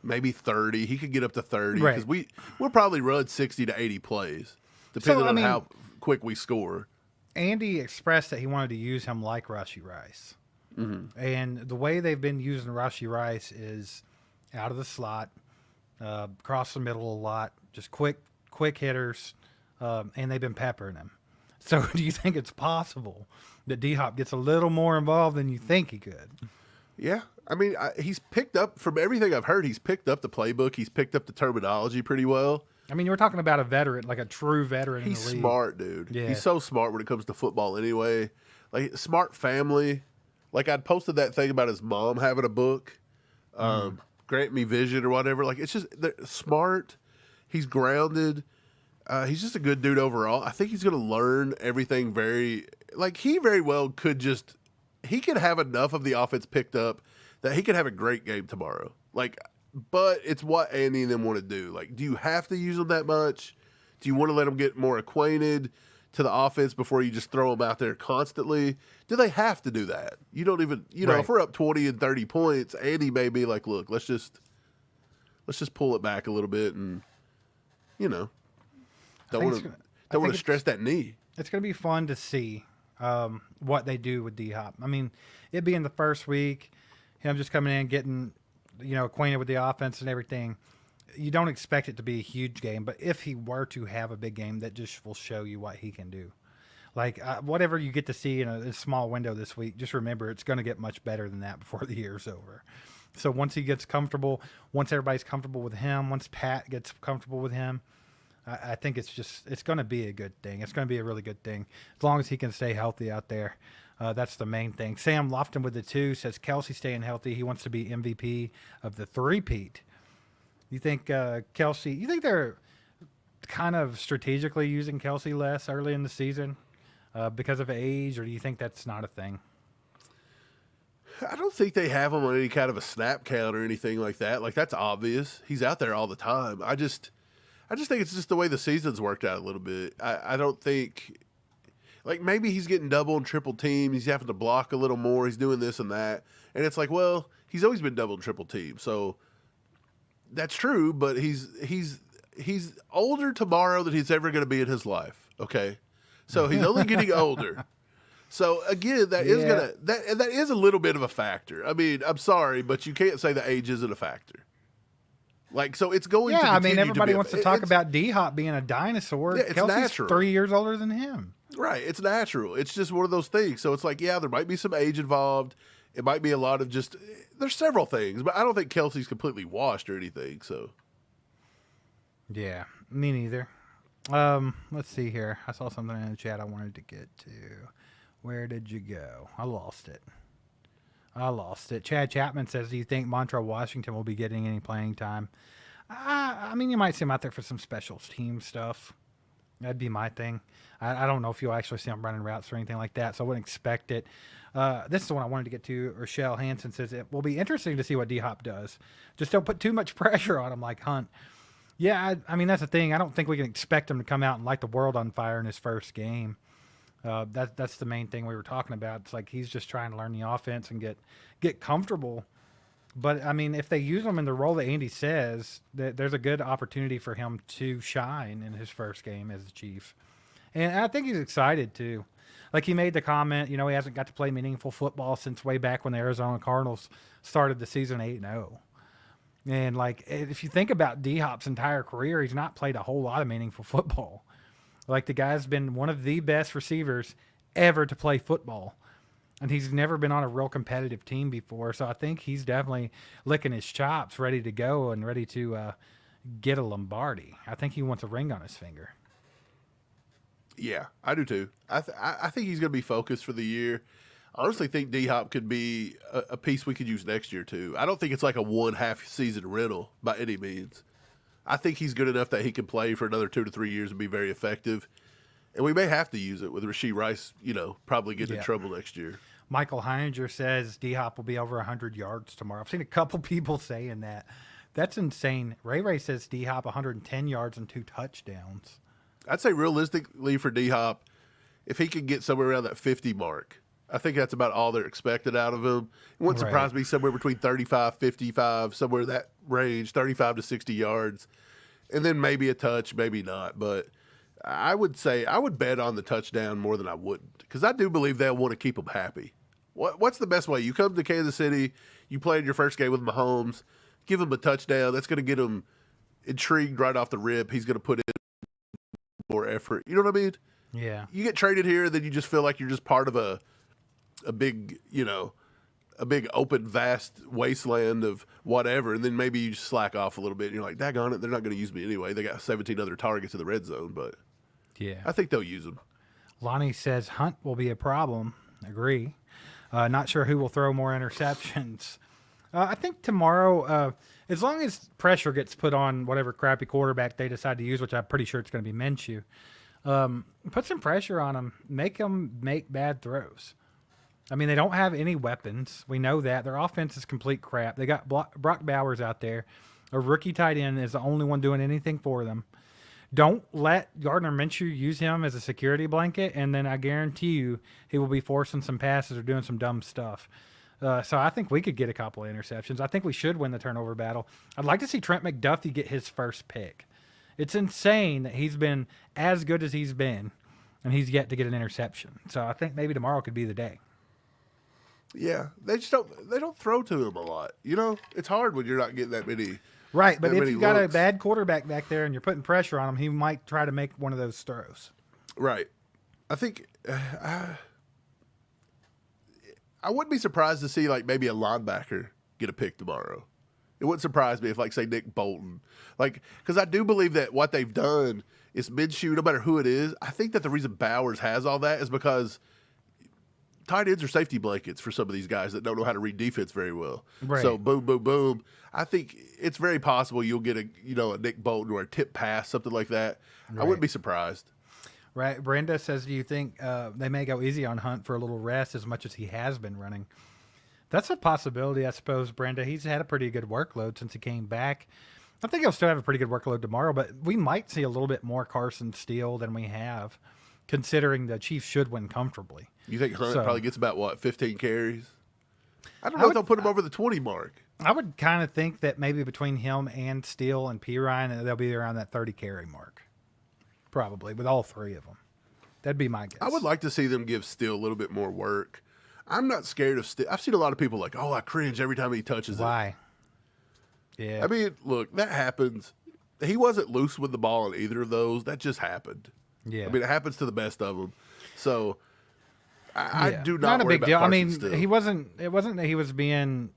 Maybe 30. He could get up to 30 because we'll probably run 60 to 80 plays, depending on how quick we score. Andy expressed that he wanted to use him like Rashee Rice. Mm-hmm. And the way they've been using Rashee Rice is out of the slot, across the middle a lot, just quick hitters, and they've been peppering him. So do you think it's possible that Dehop gets a little more involved than you think he could? Yeah. I mean, he's picked up, from everything I've heard, he's picked up the playbook. He's picked up the terminology pretty well. I mean, you were talking about a veteran, like a true veteran He's in the league. smart, dude. Yeah. He's so smart when it comes to football anyway. Like, smart family. Like, I'd posted that thing about his mom having a book, Grant Me Vision or whatever. Like, it's just they're smart. He's grounded. He's just a good dude overall. I think he's going to learn everything he very well could just, he could have enough of the offense picked up that he could have a great game tomorrow. Like, but it's what Andy and them want to do. Like, do you have to use them that much? Do you want to let them get more acquainted to the offense before you just throw them out there constantly? Do they have to do that? You don't even, Right. if we're up 20 and 30 points, Andy may be like, look, let's just pull it back a little bit and, don't want to stress that knee. It's going to be fun to see what they do with Dehop. I mean, it being the first week, him just coming in, getting, acquainted with the offense and everything. You don't expect it to be a huge game, but if he were to have a big game, that just will show you what he can do. Like, whatever you get to see in a small window this week, just remember it's going to get much better than that before the year's over. So once he gets comfortable, once everybody's comfortable with him, once Pat gets comfortable with him, I think it's going to be a good thing. It's going to be a really good thing as long as he can stay healthy out there. That's the main thing. Sam Lofton with the 2 says Kelsey staying healthy. He wants to be MVP of the 3-peat. You think Kelsey? You think they're kind of strategically using Kelsey less early in the season because of age, or do you think that's not a thing? I don't think they have him on any kind of a snap count or anything like that. Like, that's obvious. He's out there all the time. I just think it's just the way the season's worked out a little bit. I don't think, like, maybe he's getting double and triple teamed. He's having to block a little more. He's doing this and that. And it's like, well, he's always been double and triple teamed. So that's true, but he's older tomorrow than he's ever going to be in his life. Okay. So he's only getting older. So again, that is a little bit of a factor. I mean, I'm sorry, but you can't say the age isn't a factor. Like, so it's going to I mean, continue everybody to be wants to talk about Dehop being a dinosaur. Yeah, it's Kelsey's natural. 3 years older than him. Right. It's natural. It's just one of those things. So it's like, yeah, there might be some age involved. It might be a lot of just, there's several things, but I don't think Kelsey's completely washed or anything. So, yeah, me neither. Let's see here. I saw something in the chat I wanted to get to. Where did you go? I lost it. Chad Chapman says, do you think Montrell Washington will be getting any playing time? I mean, you might see him out there for some special team stuff. That'd be my thing. I don't know if you'll actually see him running routes or anything like that, so I wouldn't expect it. This is the one I wanted to get to. Rochelle Hansen says, it will be interesting to see what D-Hop does. Just don't put too much pressure on him like Hunt. Yeah, I mean, that's the thing. I don't think we can expect him to come out and light the world on fire in his first game. That's the main thing we were talking about. It's like he's just trying to learn the offense and get comfortable. But, I mean, if they use him in the role that Andy says, there's a good opportunity for him to shine in his first game as the Chief. And I think he's excited, too. Like, he made the comment, he hasn't got to play meaningful football since way back when the Arizona Cardinals started the season 8-0. And, like, if you think about D-Hop's entire career, he's not played a whole lot of meaningful football. Like, the guy's been one of the best receivers ever to play football. And he's never been on a real competitive team before. So I think he's definitely licking his chops, ready to go and ready to get a Lombardi. I think he wants a ring on his finger. Yeah, I do too. I think he's going to be focused for the year. I honestly think D-Hop could be a piece we could use next year too. I don't think it's like a 1.5 season rental by any means. I think he's good enough that he can play for another 2 to 3 years and be very effective. And we may have to use it with Rashee Rice, probably getting in trouble next year. Michael Heininger says D-Hop will be over 100 yards tomorrow. I've seen a couple people saying that. That's insane. Ray says D-Hop 110 yards and 2 touchdowns. I'd say realistically for D-Hop, if he could get somewhere around that 50 mark, I think that's about all they're expected out of him. It wouldn't surprise me somewhere between 35, 55, somewhere in that range, 35 to 60 yards. And then maybe a touch, maybe not. But I would say I would bet on the touchdown more than I wouldn't, because I do believe they'll want to keep him happy. What's the best way? You come to Kansas City, you play in your first game with Mahomes, give him a touchdown. That's going to get him intrigued right off the rip. He's going to put in more effort. You know what I mean? Yeah. You get traded here, then you just feel like you're just part of a big, a big open, vast wasteland of whatever, and then maybe you just slack off a little bit, and you're like, daggone it, they're not going to use me anyway. They got 17 other targets in the red zone, but Yeah. I think they'll use them. Lonnie says Hunt will be a problem. Agree. Not sure who will throw more interceptions. I think tomorrow, as long as pressure gets put on whatever crappy quarterback they decide to use, which I'm pretty sure it's going to be Minshew, put some pressure on them. Make them make bad throws. I mean, they don't have any weapons. We know that. Their offense is complete crap. They got Brock Bowers out there. A rookie tight end is the only one doing anything for them. Don't let Gardner Minshew use him as a security blanket, and then I guarantee you he will be forcing some passes or doing some dumb stuff. So I think we could get a couple of interceptions. I think we should win the turnover battle. I'd like to see Trent McDuffie get his first pick. It's insane that he's been as good as he's been, and he's yet to get an interception. So I think maybe tomorrow could be the day. Yeah, they don't throw to him a lot. You know, it's hard when you're not getting that many. Right, but that if many you've got a looks. bad quarterback back there and you're putting pressure on him, he might try to make one of those throws. Right. I think I wouldn't be surprised to see like maybe a linebacker get a pick tomorrow. It wouldn't surprise me if like say Nick Bolton, like because I do believe that what they've done is Minshew, no matter who it is. I think that the reason Bowers has all that is because tight ends are safety blankets for some of these guys that don't know how to read defense very well. Right. So boom, boom, boom. I think it's very possible you'll get a Nick Bolton or a tip pass, something like that. I wouldn't be surprised. Right. Brenda says, do you think they may go easy on Hunt for a little rest as much as he has been running? That's a possibility, I suppose, Brenda. He's had a pretty good workload since he came back. I think he'll still have a pretty good workload tomorrow, but we might see a little bit more Carson Steele than we have, considering the Chiefs should win comfortably. You think Hunt probably gets about, 15 carries? I don't know I if would- they'll put him over the 20 mark. I would kind of think that maybe between him and Steele and P. Ryan, they'll be around that 30 carry mark. Probably, with all three of them. That'd be my guess. I would like to see them give Steele a little bit more work. I'm not scared of Steele. I've seen a lot of people like, oh, I cringe every time he touches it. Why? Yeah. I mean, look, that happens. He wasn't loose with the ball in either of those. That just happened. Yeah. I mean, it happens to the best of them. So I Yeah. do not a worry big about deal. I Carson mean, Steele. it wasn't that he was being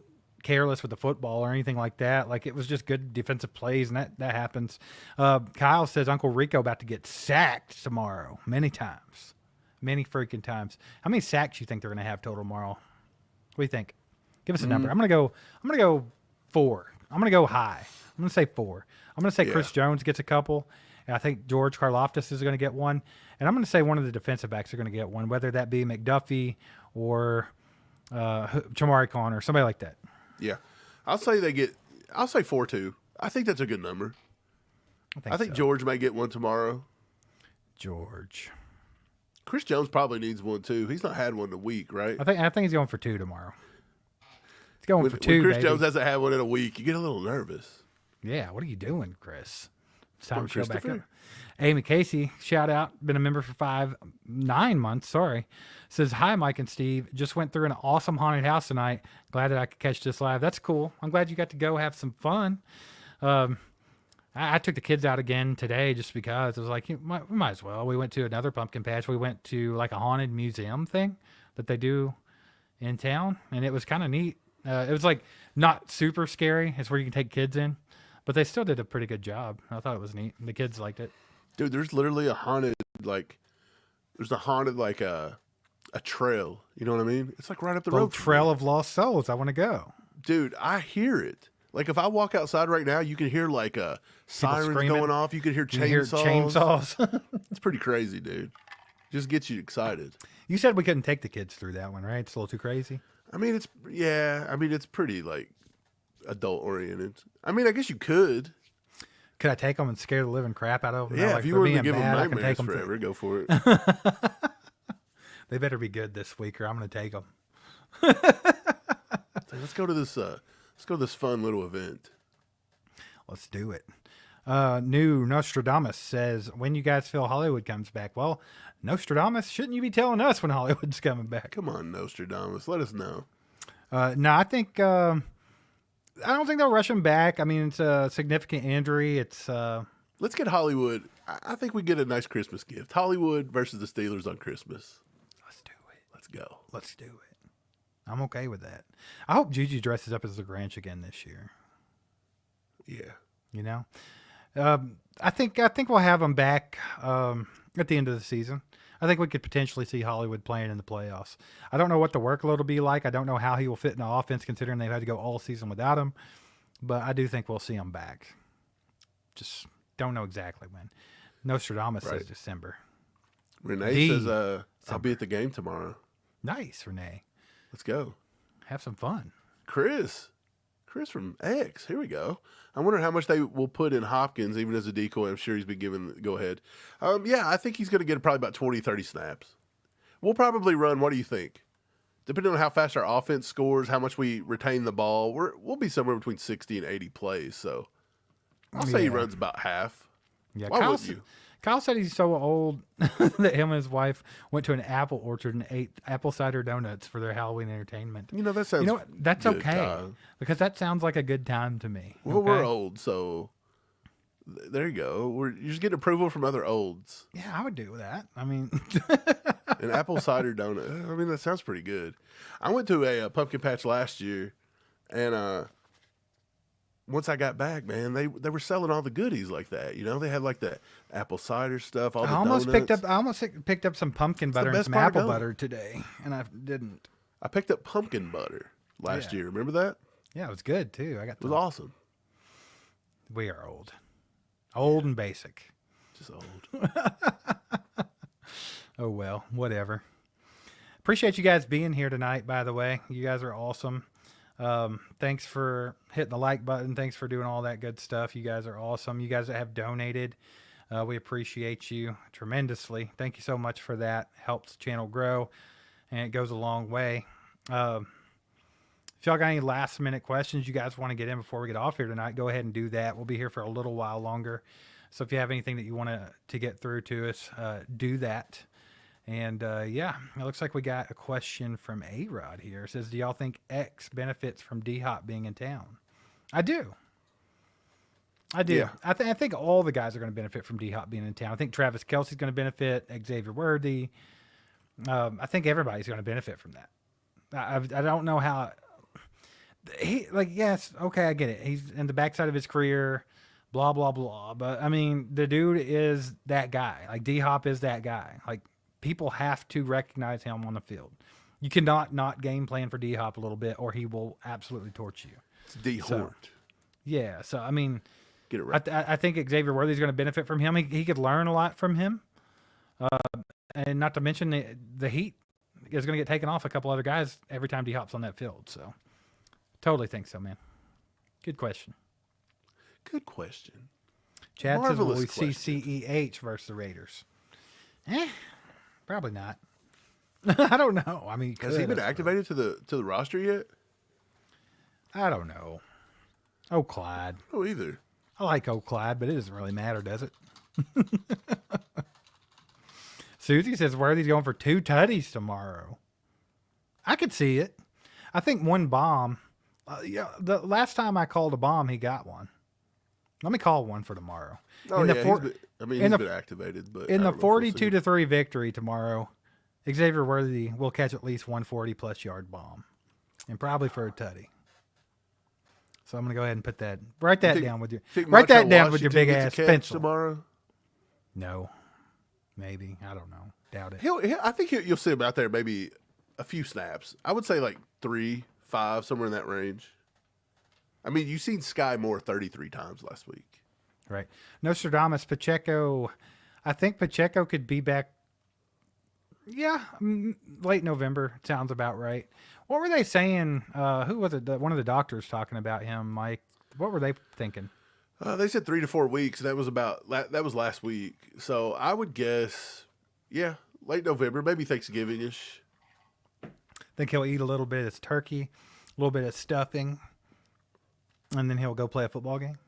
careless with the football or anything like that. Like, it was just good defensive plays, and that happens. Kyle says Uncle Rico about to get sacked tomorrow many times. Many freaking times. How many sacks you think they're going to have total tomorrow? What do you think? Give us a number. I'm going to go 4. I'm going to go high. I'm going to say 4. I'm going to say Chris Jones gets a couple. And I think George Karlaftis is going to get one. And I'm going to say one of the defensive backs are going to get one, whether that be McDuffie or Chamari Khan or somebody like that. Yeah. I'll say 4-2. I think that's a good number. I think so. George may get one tomorrow. George. Chris Jones probably needs one too. He's not had one in a week, right? I think he's going for 2 tomorrow. He's going for 2, when Chris baby. Jones hasn't had one in a week, you get a little nervous. Yeah, what are you doing, Chris? It's time Poor to show back up. Christopher. Amy Casey, shout out, been a member for 9 months, sorry. Says, hi, Mike and Steve. Just went through an awesome haunted house tonight. Glad that I could catch this live. That's cool. I'm glad you got to go have some fun. I took the kids out again today just because. I was like, we might as well. We went to another pumpkin patch. We went to like a haunted museum thing that they do in town, and it was kind of neat. It was like not super scary. It's where you can take kids in, but they still did a pretty good job. I thought it was neat. The kids liked it. Dude, there's literally a haunted a trail. You know what I mean? It's like right up the The road. from Trail me. of Lost Souls. I want to go. Dude, I hear it. Like if I walk outside right now, you can hear like sirens screaming. going off. You can hear You can hear chainsaws. chainsaws. It's pretty crazy, dude. Just gets you excited. You said we couldn't take the kids through that one, right? It's a little too crazy. I mean, it's pretty like adult oriented. I mean, I guess you could. Could I take them and scare the living crap out of them? Yeah, Like, if you for were being to give them mad, I can nightmares take 'em through. forever, go for it. They better be good this week, or I'm going to take them. Let's go to this fun little event. Let's do it. New Nostradamus says, when you guys feel Hollywood comes back? Well, Nostradamus, shouldn't you be telling us when Hollywood's coming back? Come on, Nostradamus, let us know. No, I think I don't think they'll rush him back. I mean, it's a significant injury. It's Let's get Hollywood. I think we get a nice Christmas gift. Hollywood versus the Steelers on Christmas. let's do it. Let's go. Let's do it. I'm okay with that. I hope Juju dresses up as the Grinch again this year. Yeah. You know, I think we'll have him back at the end of the season. I think we could potentially see Hollywood playing in the playoffs. I don't know what the workload will be like. I don't know how he will fit in the offense, considering they've had to go all season without him. But I do think we'll see him back. Just don't know exactly when. Nostradamus says December. Renee says, I'll be at the game tomorrow. Nice, Renee. Let's go. Have some fun. Chris from X. Here we go. I wonder how much they will put in Hopkins, even as a decoy. I'm sure he's been given the go-ahead. Yeah, I think he's going to get probably about 20, 30 snaps. We'll probably run, what do you think? Depending on how fast our offense scores, how much we retain the ball, we'll be somewhere between 60 and 80 plays. So I'll say he runs about half. Yeah, Why wouldn't you? Kyle said he's so old that him and his wife went to an apple orchard and ate apple cider donuts for their Halloween entertainment. You know, that sounds what? That's good, okay. Kyle. Because that sounds like a good time to me. Well, okay? we're old, so there you go. You're just getting approval from other olds. Yeah, I would do that. I mean, An apple cider donut. I mean, that sounds pretty good. I went to a pumpkin patch last year, and once I got back, man, they were selling all the goodies like that. You know, they had like the apple cider stuff. All the donuts. I almost picked up some pumpkin butter and some apple butter today, and I didn't. I picked up pumpkin butter last year. Remember that? Yeah, it was good too. It was awesome. We are old and basic. Just old. Oh well, whatever. Appreciate you guys being here tonight. By the way, you guys are awesome. Thanks for hitting the like button. Thanks for doing all that good stuff. You guys are awesome. You guys that have donated, we appreciate you tremendously. Thank you so much for that. Helps the channel grow, and it goes a long way. If y'all got any last minute questions you guys want to get in before we get off here tonight, go ahead and do that. We'll be here for a little while longer. So if you have anything that you want to get through to us, do that. And yeah, it looks like we got a question from A-Rod here. It says, do y'all think X benefits from Dehop being in town? I do. Yeah. I think all the guys are going to benefit from Dehop being in town. I think Travis Kelsey's going to benefit, Xavier Worthy. I think everybody's going to benefit from that. I don't know how yes, okay, I get it. He's in the backside of his career, blah, blah, blah. But I mean, the dude is that guy. Like Dehop is that guy. Like, people have to recognize him on the field. You cannot not game plan for D-Hop a little bit, or he will absolutely torch you. It's D-Hort. Yeah, so, I mean, get it right. I think Xavier Worthy's going to benefit from him. He could learn a lot from him. And not to mention the heat is going to get taken off a couple other guys every time D-Hop's on that field. So, totally think so, man. Good question. Good question. Chad says, will we see question. CEH versus the Raiders? Probably not. I don't know. I mean, has he been activated to the roster yet? I don't know. Oh, Clyde. Oh, either. I like Clyde, but it doesn't really matter, does it? Susie says Worthy's going for 2 tutties tomorrow. I could see it. I think one bomb. Yeah, the last time I called a bomb, he got one. Let me call one for tomorrow. Oh, he's been activated. But in the 42-3 victory tomorrow, Xavier Worthy will catch at least 140-plus yard bomb, and probably for a tutty. So I'm going to go ahead and write that down with your big ass pencil tomorrow. No, maybe, I don't know. Doubt it. I think you'll see him out there maybe a few snaps. I would say like 3, 5, somewhere in that range. I mean, you've seen Sky Moore 33 times last week. Right. Nostradamus, Pacheco. I think Pacheco could be back. Yeah, late November sounds about right. What were they saying? Who was it? One of the doctors talking about him, Mike. What were they thinking? They said 3 to 4 weeks. That was last week. So I would guess, yeah, late November, maybe Thanksgiving-ish. Think he'll eat a little bit of turkey, a little bit of stuffing, and then he'll go play a football game.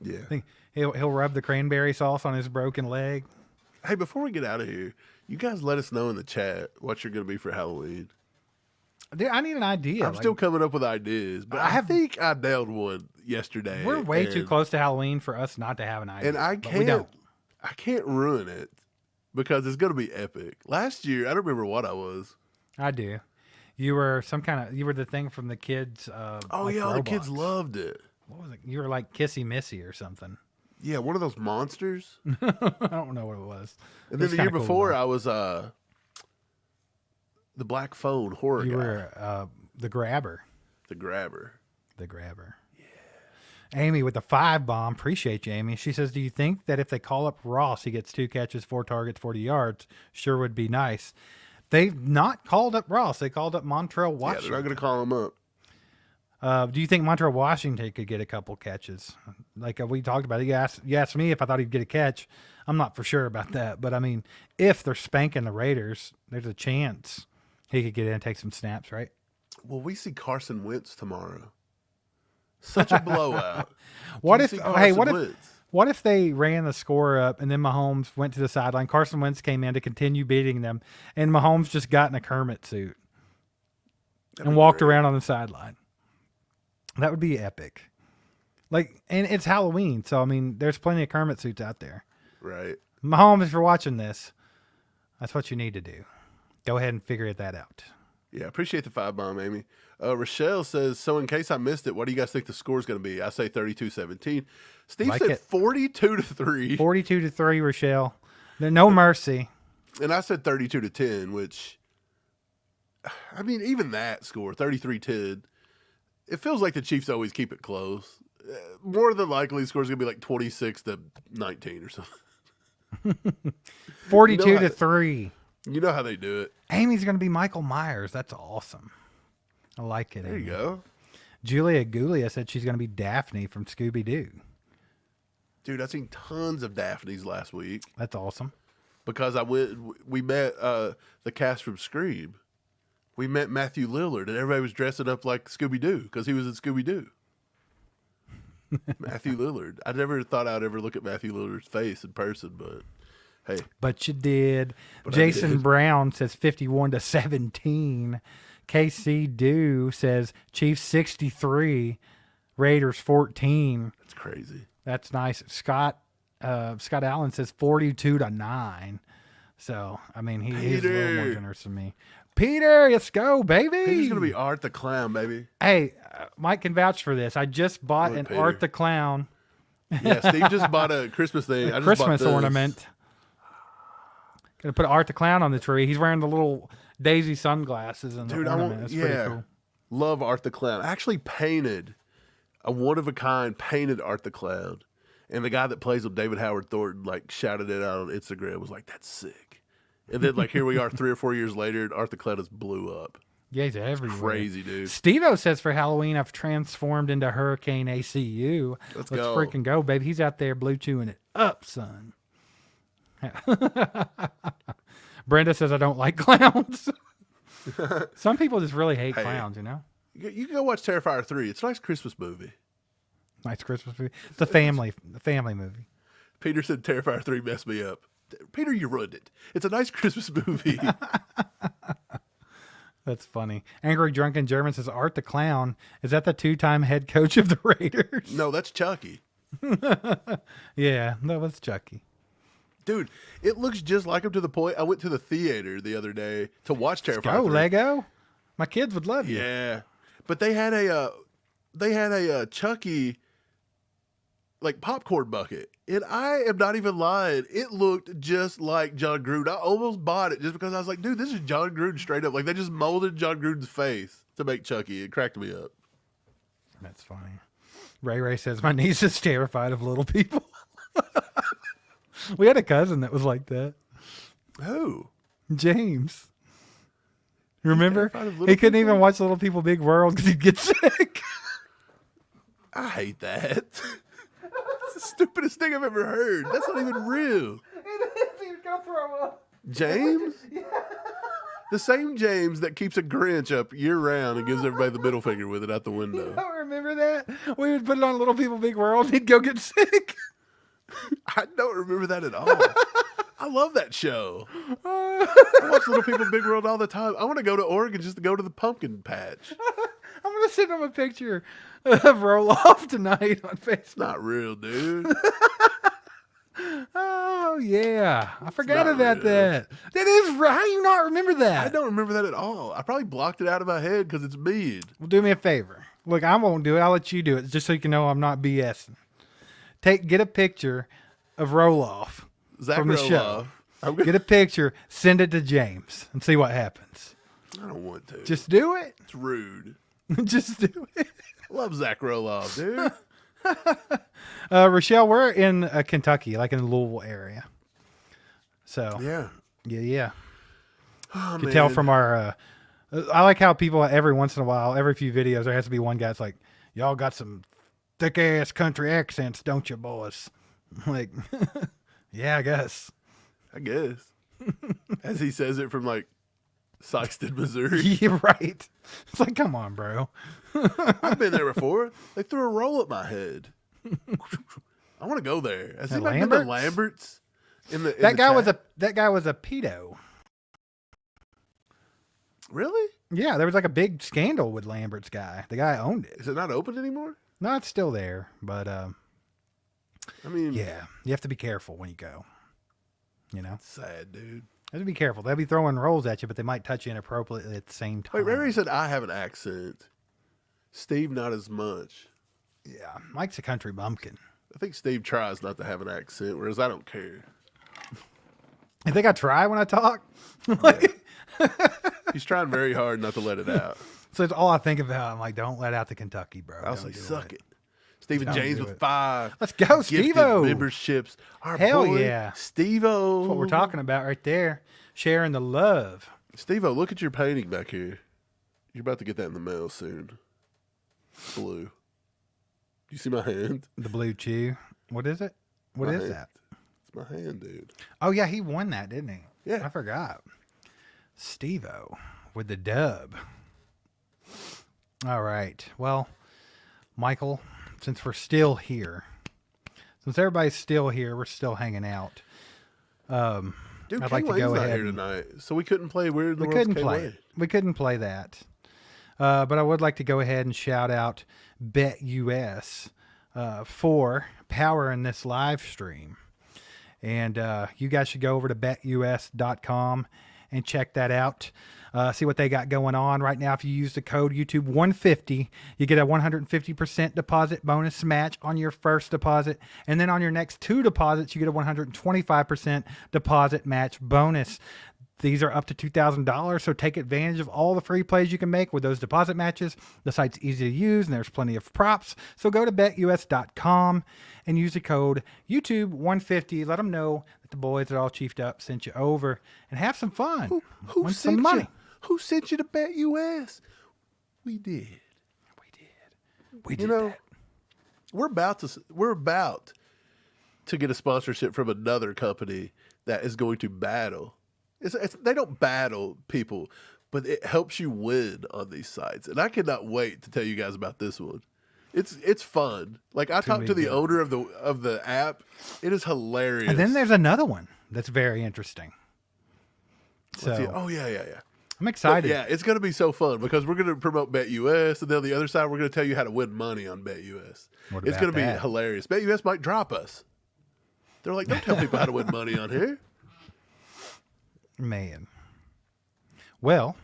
Yeah. Think he'll rub the cranberry sauce on his broken leg. Hey, before we get out of here, you guys let us know in the chat what you're going to be for Halloween. Dude, I need an idea. I'm still coming up with ideas, but I think I nailed one yesterday. We're way too close to Halloween for us not to have an idea. And I can't ruin it because it's going to be epic. Last year, I don't remember what I was. I do. You were you were the thing from the kids. Oh, like yeah, all the kids Roblox. loved it. What was it? You were like Kissy Missy or something. Yeah, one of those monsters. I don't know what it was. And It then was the year kinda cool, before, though. I was the Black Phone horror You guy. were the grabber. The Grabber. The grabber. Yeah. Amy with the 5 bomb. Appreciate you, Amy. She says, do you think that if they call up Ross, he gets 2 catches, 4 targets, 40 yards? Sure would be nice. They've not called up Ross. They called up Montrell Yeah, Washington. they're not going to call him up. Do you think Montrell Washington could get a couple catches? Like we talked about it. You asked me if I thought he'd get a catch. I'm not for sure about that. But, I mean, if they're spanking the Raiders, there's a chance he could get in and take some snaps, right? Well, we see Carson Wentz tomorrow. Such a blowout. What You if? see Hey, Carson what if? Wentz. What if they ran the score up and then Mahomes went to the sideline? Carson Wentz came in to continue beating them, and Mahomes just got in a Kermit suit and walked around on the sideline. That would be epic. Like, and it's Halloween, so I mean, there's plenty of Kermit suits out there. Right. Mahomes, if you're watching this, that's what you need to do. Go ahead and figure that out. Yeah, appreciate the 5 bomb, Amy. Rochelle says, so in case I missed it, what do you guys think the score is going to be? I say 32-17. Steve Like said it. 42-3. 42-3, Rochelle. There's no mercy. And I said 32-10, which, I mean, even that score, 33-10, it feels like the Chiefs always keep it close. More than likely, the score is going to be like 26-19 or something. 42-3. You know how they do it. Amy's going to be Michael Myers. That's awesome. I like it. There you Amy. go. Julia Gulia said she's going to be Daphne from Scooby-Doo. Dude, I've seen tons of Daphnes last week That's awesome. because we met the cast from Scream. We met Matthew Lillard, and everybody was dressing up like Scooby-Doo because he was in Scooby-Doo. Matthew Lillard. I never thought I'd ever look at Matthew Lillard's face in person, but hey. But you did. But I Jason did. Brown says 51-17. KC Dew says Chiefs 63, Raiders 14. That's crazy. That's nice. Scott Allen says 42-9. So, I mean, he's a little more Peter. generous than me. Peter, let's go, baby. He's going to be Art the Clown, baby. Hey, Mike can vouch for this. I just bought Look, an Peter. Art the Clown Yeah, Steve just bought a Christmas thing. I just bought Christmas this. ornament. Gonna put Art the Clown on the tree. He's wearing the little daisy sunglasses and Dude, the I ornament. want, That's pretty yeah. cool. Love Art the Clown. I actually painted a one-of-a-kind painted Art the Clown. And the guy that plays him, David Howard Thornton, like shouted it out on Instagram, was like, that's sick. And then like here we are 3 or 4 years later, and Art the Clown has blew up. Yeah, he's everywhere. Crazy, dude. Steve-O says for Halloween, I've transformed into Hurricane ACU. Let's Let's go. freaking go, baby. He's out there blue chewing it up, son. Brenda says I don't like clowns. Some people just really hate Hey. clowns, you know? You can go watch Terrifier 3. It's a nice Christmas movie. Nice Christmas movie. It's a family movie. Peter said Terrifier 3 messed me up. Peter, you ruined it. It's a nice Christmas movie. That's funny. Angry Drunken German says Art the Clown. Is that the 2-time head coach of the Raiders? No, that's Chucky. Yeah, that was Chucky. Dude, it looks just like him to the point. I went to the theater the other day to watch Terrifier Go 3. Lego. My kids would love you. Yeah. But they had a Chucky like popcorn bucket. And I am not even lying. It looked just like John Gruden. I almost bought it just because I was like, dude, this is John Gruden straight up. Like they just molded John Gruden's face to make Chucky. It cracked me up. That's funny. Ray says my niece is terrified of little people. We had a cousin that was like that. Who? James. Remember? terrified of little He couldn't people? even watch Little People Big World because he'd get sick. I hate that. It's the stupidest thing I've ever heard. That's not even real. He's gonna throw up. James? The same James that keeps a Grinch up year round and gives everybody the middle finger with it out the window. Don't remember that? We would put it on Little People Big World. He'd go get sick. I don't remember that at all. I love that show. I watch Little People Big World all the time. I want to go to Oregon just to go to the pumpkin patch. I'm gonna send him a picture of Roll Off tonight on Facebook. Not real, dude. Oh yeah, I forgot not about real. that. That is right. How you not remember that? I don't remember that at all. I probably blocked it out of my head because it's mean. Well, do me a favor. Look, I won't do it. I'll let you do it, just so you can know I'm not BSing. Get a picture of Roloff Zach from the Roloff. show. I'm gonna, Get a picture, send it to James, and see what happens. I don't want to. Just do it. It's rude. Just do it. I love Zach Roloff, dude. Rochelle, we're in Kentucky, like in the Louisville area. So Yeah. yeah. Oh, You can tell from our. I like how people every once in a while, every few videos, there has to be one guy that's like, "Y'all got some thick ass country accents, don't you, boys?" I'm like, yeah, I guess. I guess. As he says it from like Sikeston, Missouri. You're right. It's like, come on, bro. I've been there before. They threw a roll at my head. I want to go there. Has At anybody been to Lambert's? Lambert's? That guy was a pedo. Really? Yeah, there was like a big scandal with Lambert's guy. The guy owned it. Is it not open anymore? No, it's still there, but I mean, yeah, you have to be careful when you go. You know, sad, dude. you have to be careful. They'll be throwing rolls at you, but they might touch you inappropriately at the same time. Wait, remember he said I have an accent. Steve, not as much. Yeah, Mike's a country bumpkin. I think Steve tries not to have an accent, whereas I don't care. You think I try when I talk? He's trying very hard not to let it out. So it's all I think about. I'm like, don't let out the Kentucky, bro. I'll say, Don't do suck it. Stephen Don't James do with it. 5. Let's go, gifted Steve-O. memberships. Our Hell boy, yeah. Steve-O. That's what we're talking about right there. Sharing the love. Steve-O, look at your painting back here. You're about to get that in the mail soon. Blue. You see my hand? The blue chew. What is it? What My is hand. that? It's my hand, dude. Oh, yeah, he won that, didn't he? Yeah. I forgot. Steve-O with the dub. All right. Well, Michael, since we're still here, since everybody's still here, we're still hanging out. Dude, I'd King like to Lane's go not ahead here and- tonight, so we couldn't play Weird in the We World's couldn't King play Lane. it. We couldn't play that. But I would like to go ahead and shout out BetUS for powering this live stream. And you guys should go over to betus.com and check that out. See what they got going on right now. If you use the code YouTube150, you get a 150% deposit bonus match on your first deposit. And then on your next 2 deposits, you get a 125% deposit match bonus. These are up to $2,000, so take advantage of all the free plays you can make with those deposit matches. The site's easy to use, and there's plenty of props. So go to betus.com and use the code YouTube150. Let them know that the boys that all chiefed up sent you over, and have some fun. Who Win sent some money. you? Who sent you to BetUS? We did. We did You know, that. we're about to get a sponsorship from another company that is going to battle. They don't battle people, but it helps you win on these sites. And I cannot wait to tell you guys about this one. It's fun. Like I talked to the owner of the app. It is hilarious. And then there's another one that's very interesting. So Let's see. Oh yeah. I'm But excited. yeah, it's going to be so fun because we're going to promote BetUS, and then on the other side, we're going to tell you how to win money on BetUS. What It's about going to be that? hilarious. BetUS might drop us. They're like, don't tell people how to win money on here. Man. Well,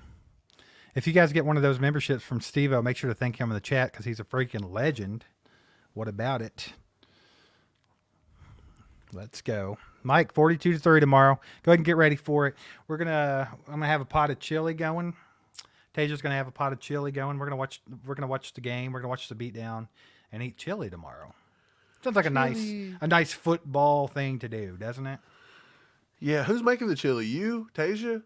if you guys get one of those memberships from Steve-O, make sure to thank him in the chat because he's a freaking legend. What about it? Let's go. Mike, 42-3 tomorrow. Go ahead and get ready for it. I'm gonna have a pot of chili going. Taja's gonna have a pot of chili going. We're gonna watch the game. We're gonna watch the beatdown and eat chili tomorrow. Sounds like a nice football thing to do, doesn't it? Yeah, who's making the chili? You, Tasia?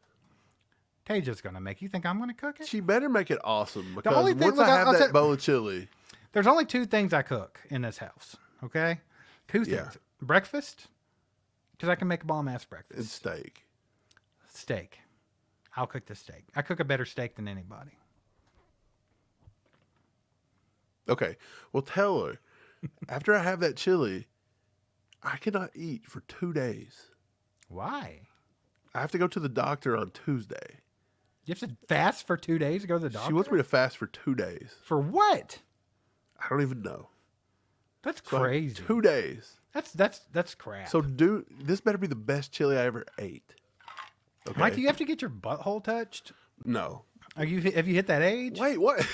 Taja's gonna make. You think I'm gonna cook it? She better make it awesome because only thing- once look, I have I'll that tell- bowl of chili, There's only 2 things I cook in this house. Okay, 2 things. Yeah. Breakfast, because I can make a bomb ass breakfast. it's steak. Steak. I'll cook the steak. I cook a better steak than anybody. Okay, well, tell her after I have that chili, I cannot eat for 2 days. Why? I have to go to the doctor on Tuesday. You have to fast for 2 days to go to the doctor? She wants me to fast for 2 days. For what? I don't even know. That's So I have crazy. 2 days. That's crap. So, this better be the best chili I ever ate. Okay. Mike, do you have to get your butthole touched? No. Have you hit that age? Wait, what?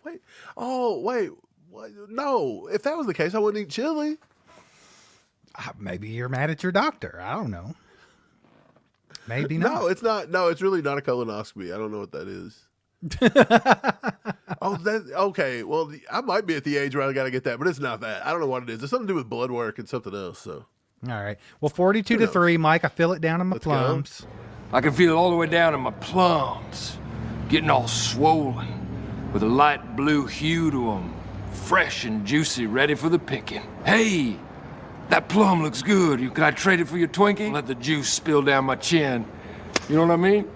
Wait. Oh, wait. What? No. If that was the case, I wouldn't eat chili. Maybe you're mad at your doctor. I don't know. Maybe not. No, it's not. No, it's really not a colonoscopy. I don't know what that is. Okay. Well, I might be at the age where I got to get that, but it's not that. I don't know what it is. It's something to do with blood work and something else. So. All right. Well, 42-3, Mike. I feel it down in my plums. I can feel it all the way down in my plums, getting all swollen, with a light blue hue to them, fresh and juicy, ready for the picking. Hey, that plum looks good. Can I trade it for your Twinkie? Let the juice spill down my chin. You know what I mean?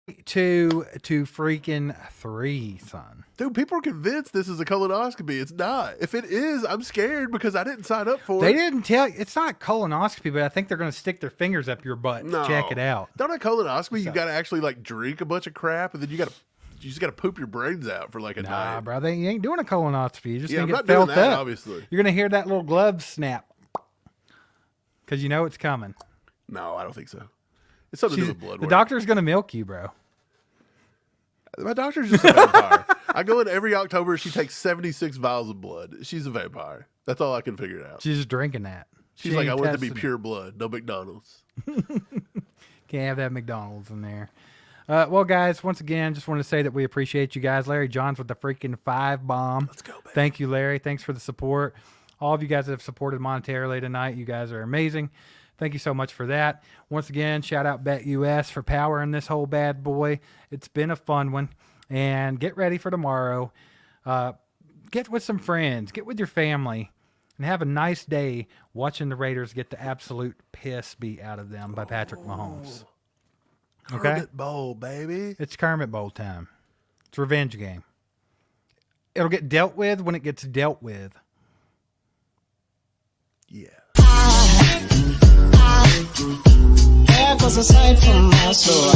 2-3, son. Dude, people are convinced this is a colonoscopy. It's not. If it is, I'm scared because I didn't sign up for it. They didn't tell you. It's not a colonoscopy, but I think they're going to stick their fingers up your butt to check it out. Don't a colonoscopy, you got to actually like drink a bunch of crap and then you just got to poop your brains out for like a night. Nah, bro, you ain't doing a colonoscopy. You're just going to I'm get not doing felt that, up. obviously. You're going to hear that little glove snap because you know it's coming. No, I don't think so. It's something to do with blood work. The doctor's going to milk you, bro. My doctor's just a vampire. I go in every October. She takes 76 vials of blood. She's a vampire. That's all I can figure out. She's just drinking that. She's like, I want it to be pure blood, no McDonald's. Can't have that McDonald's in there. Well, guys, once again, just want to say that we appreciate you guys. Larry Johns with the freaking 5 bomb. Let's go, baby. Thank you, Larry. Thanks for the support. All of you guys that have supported monetarily tonight, you guys are amazing. Thank you so much for that. Once again, shout out BetUS for powering this whole bad boy. It's been a fun one. And get ready for tomorrow. Get with some friends. Get with your family. And have a nice day watching the Raiders get the absolute piss beat out of them by Patrick Mahomes. Okay? Kermit Bowl, baby. It's Kermit Bowl time. It's a revenge game. It'll get dealt with when it gets dealt with. Yeah. There goes a sight from my soul.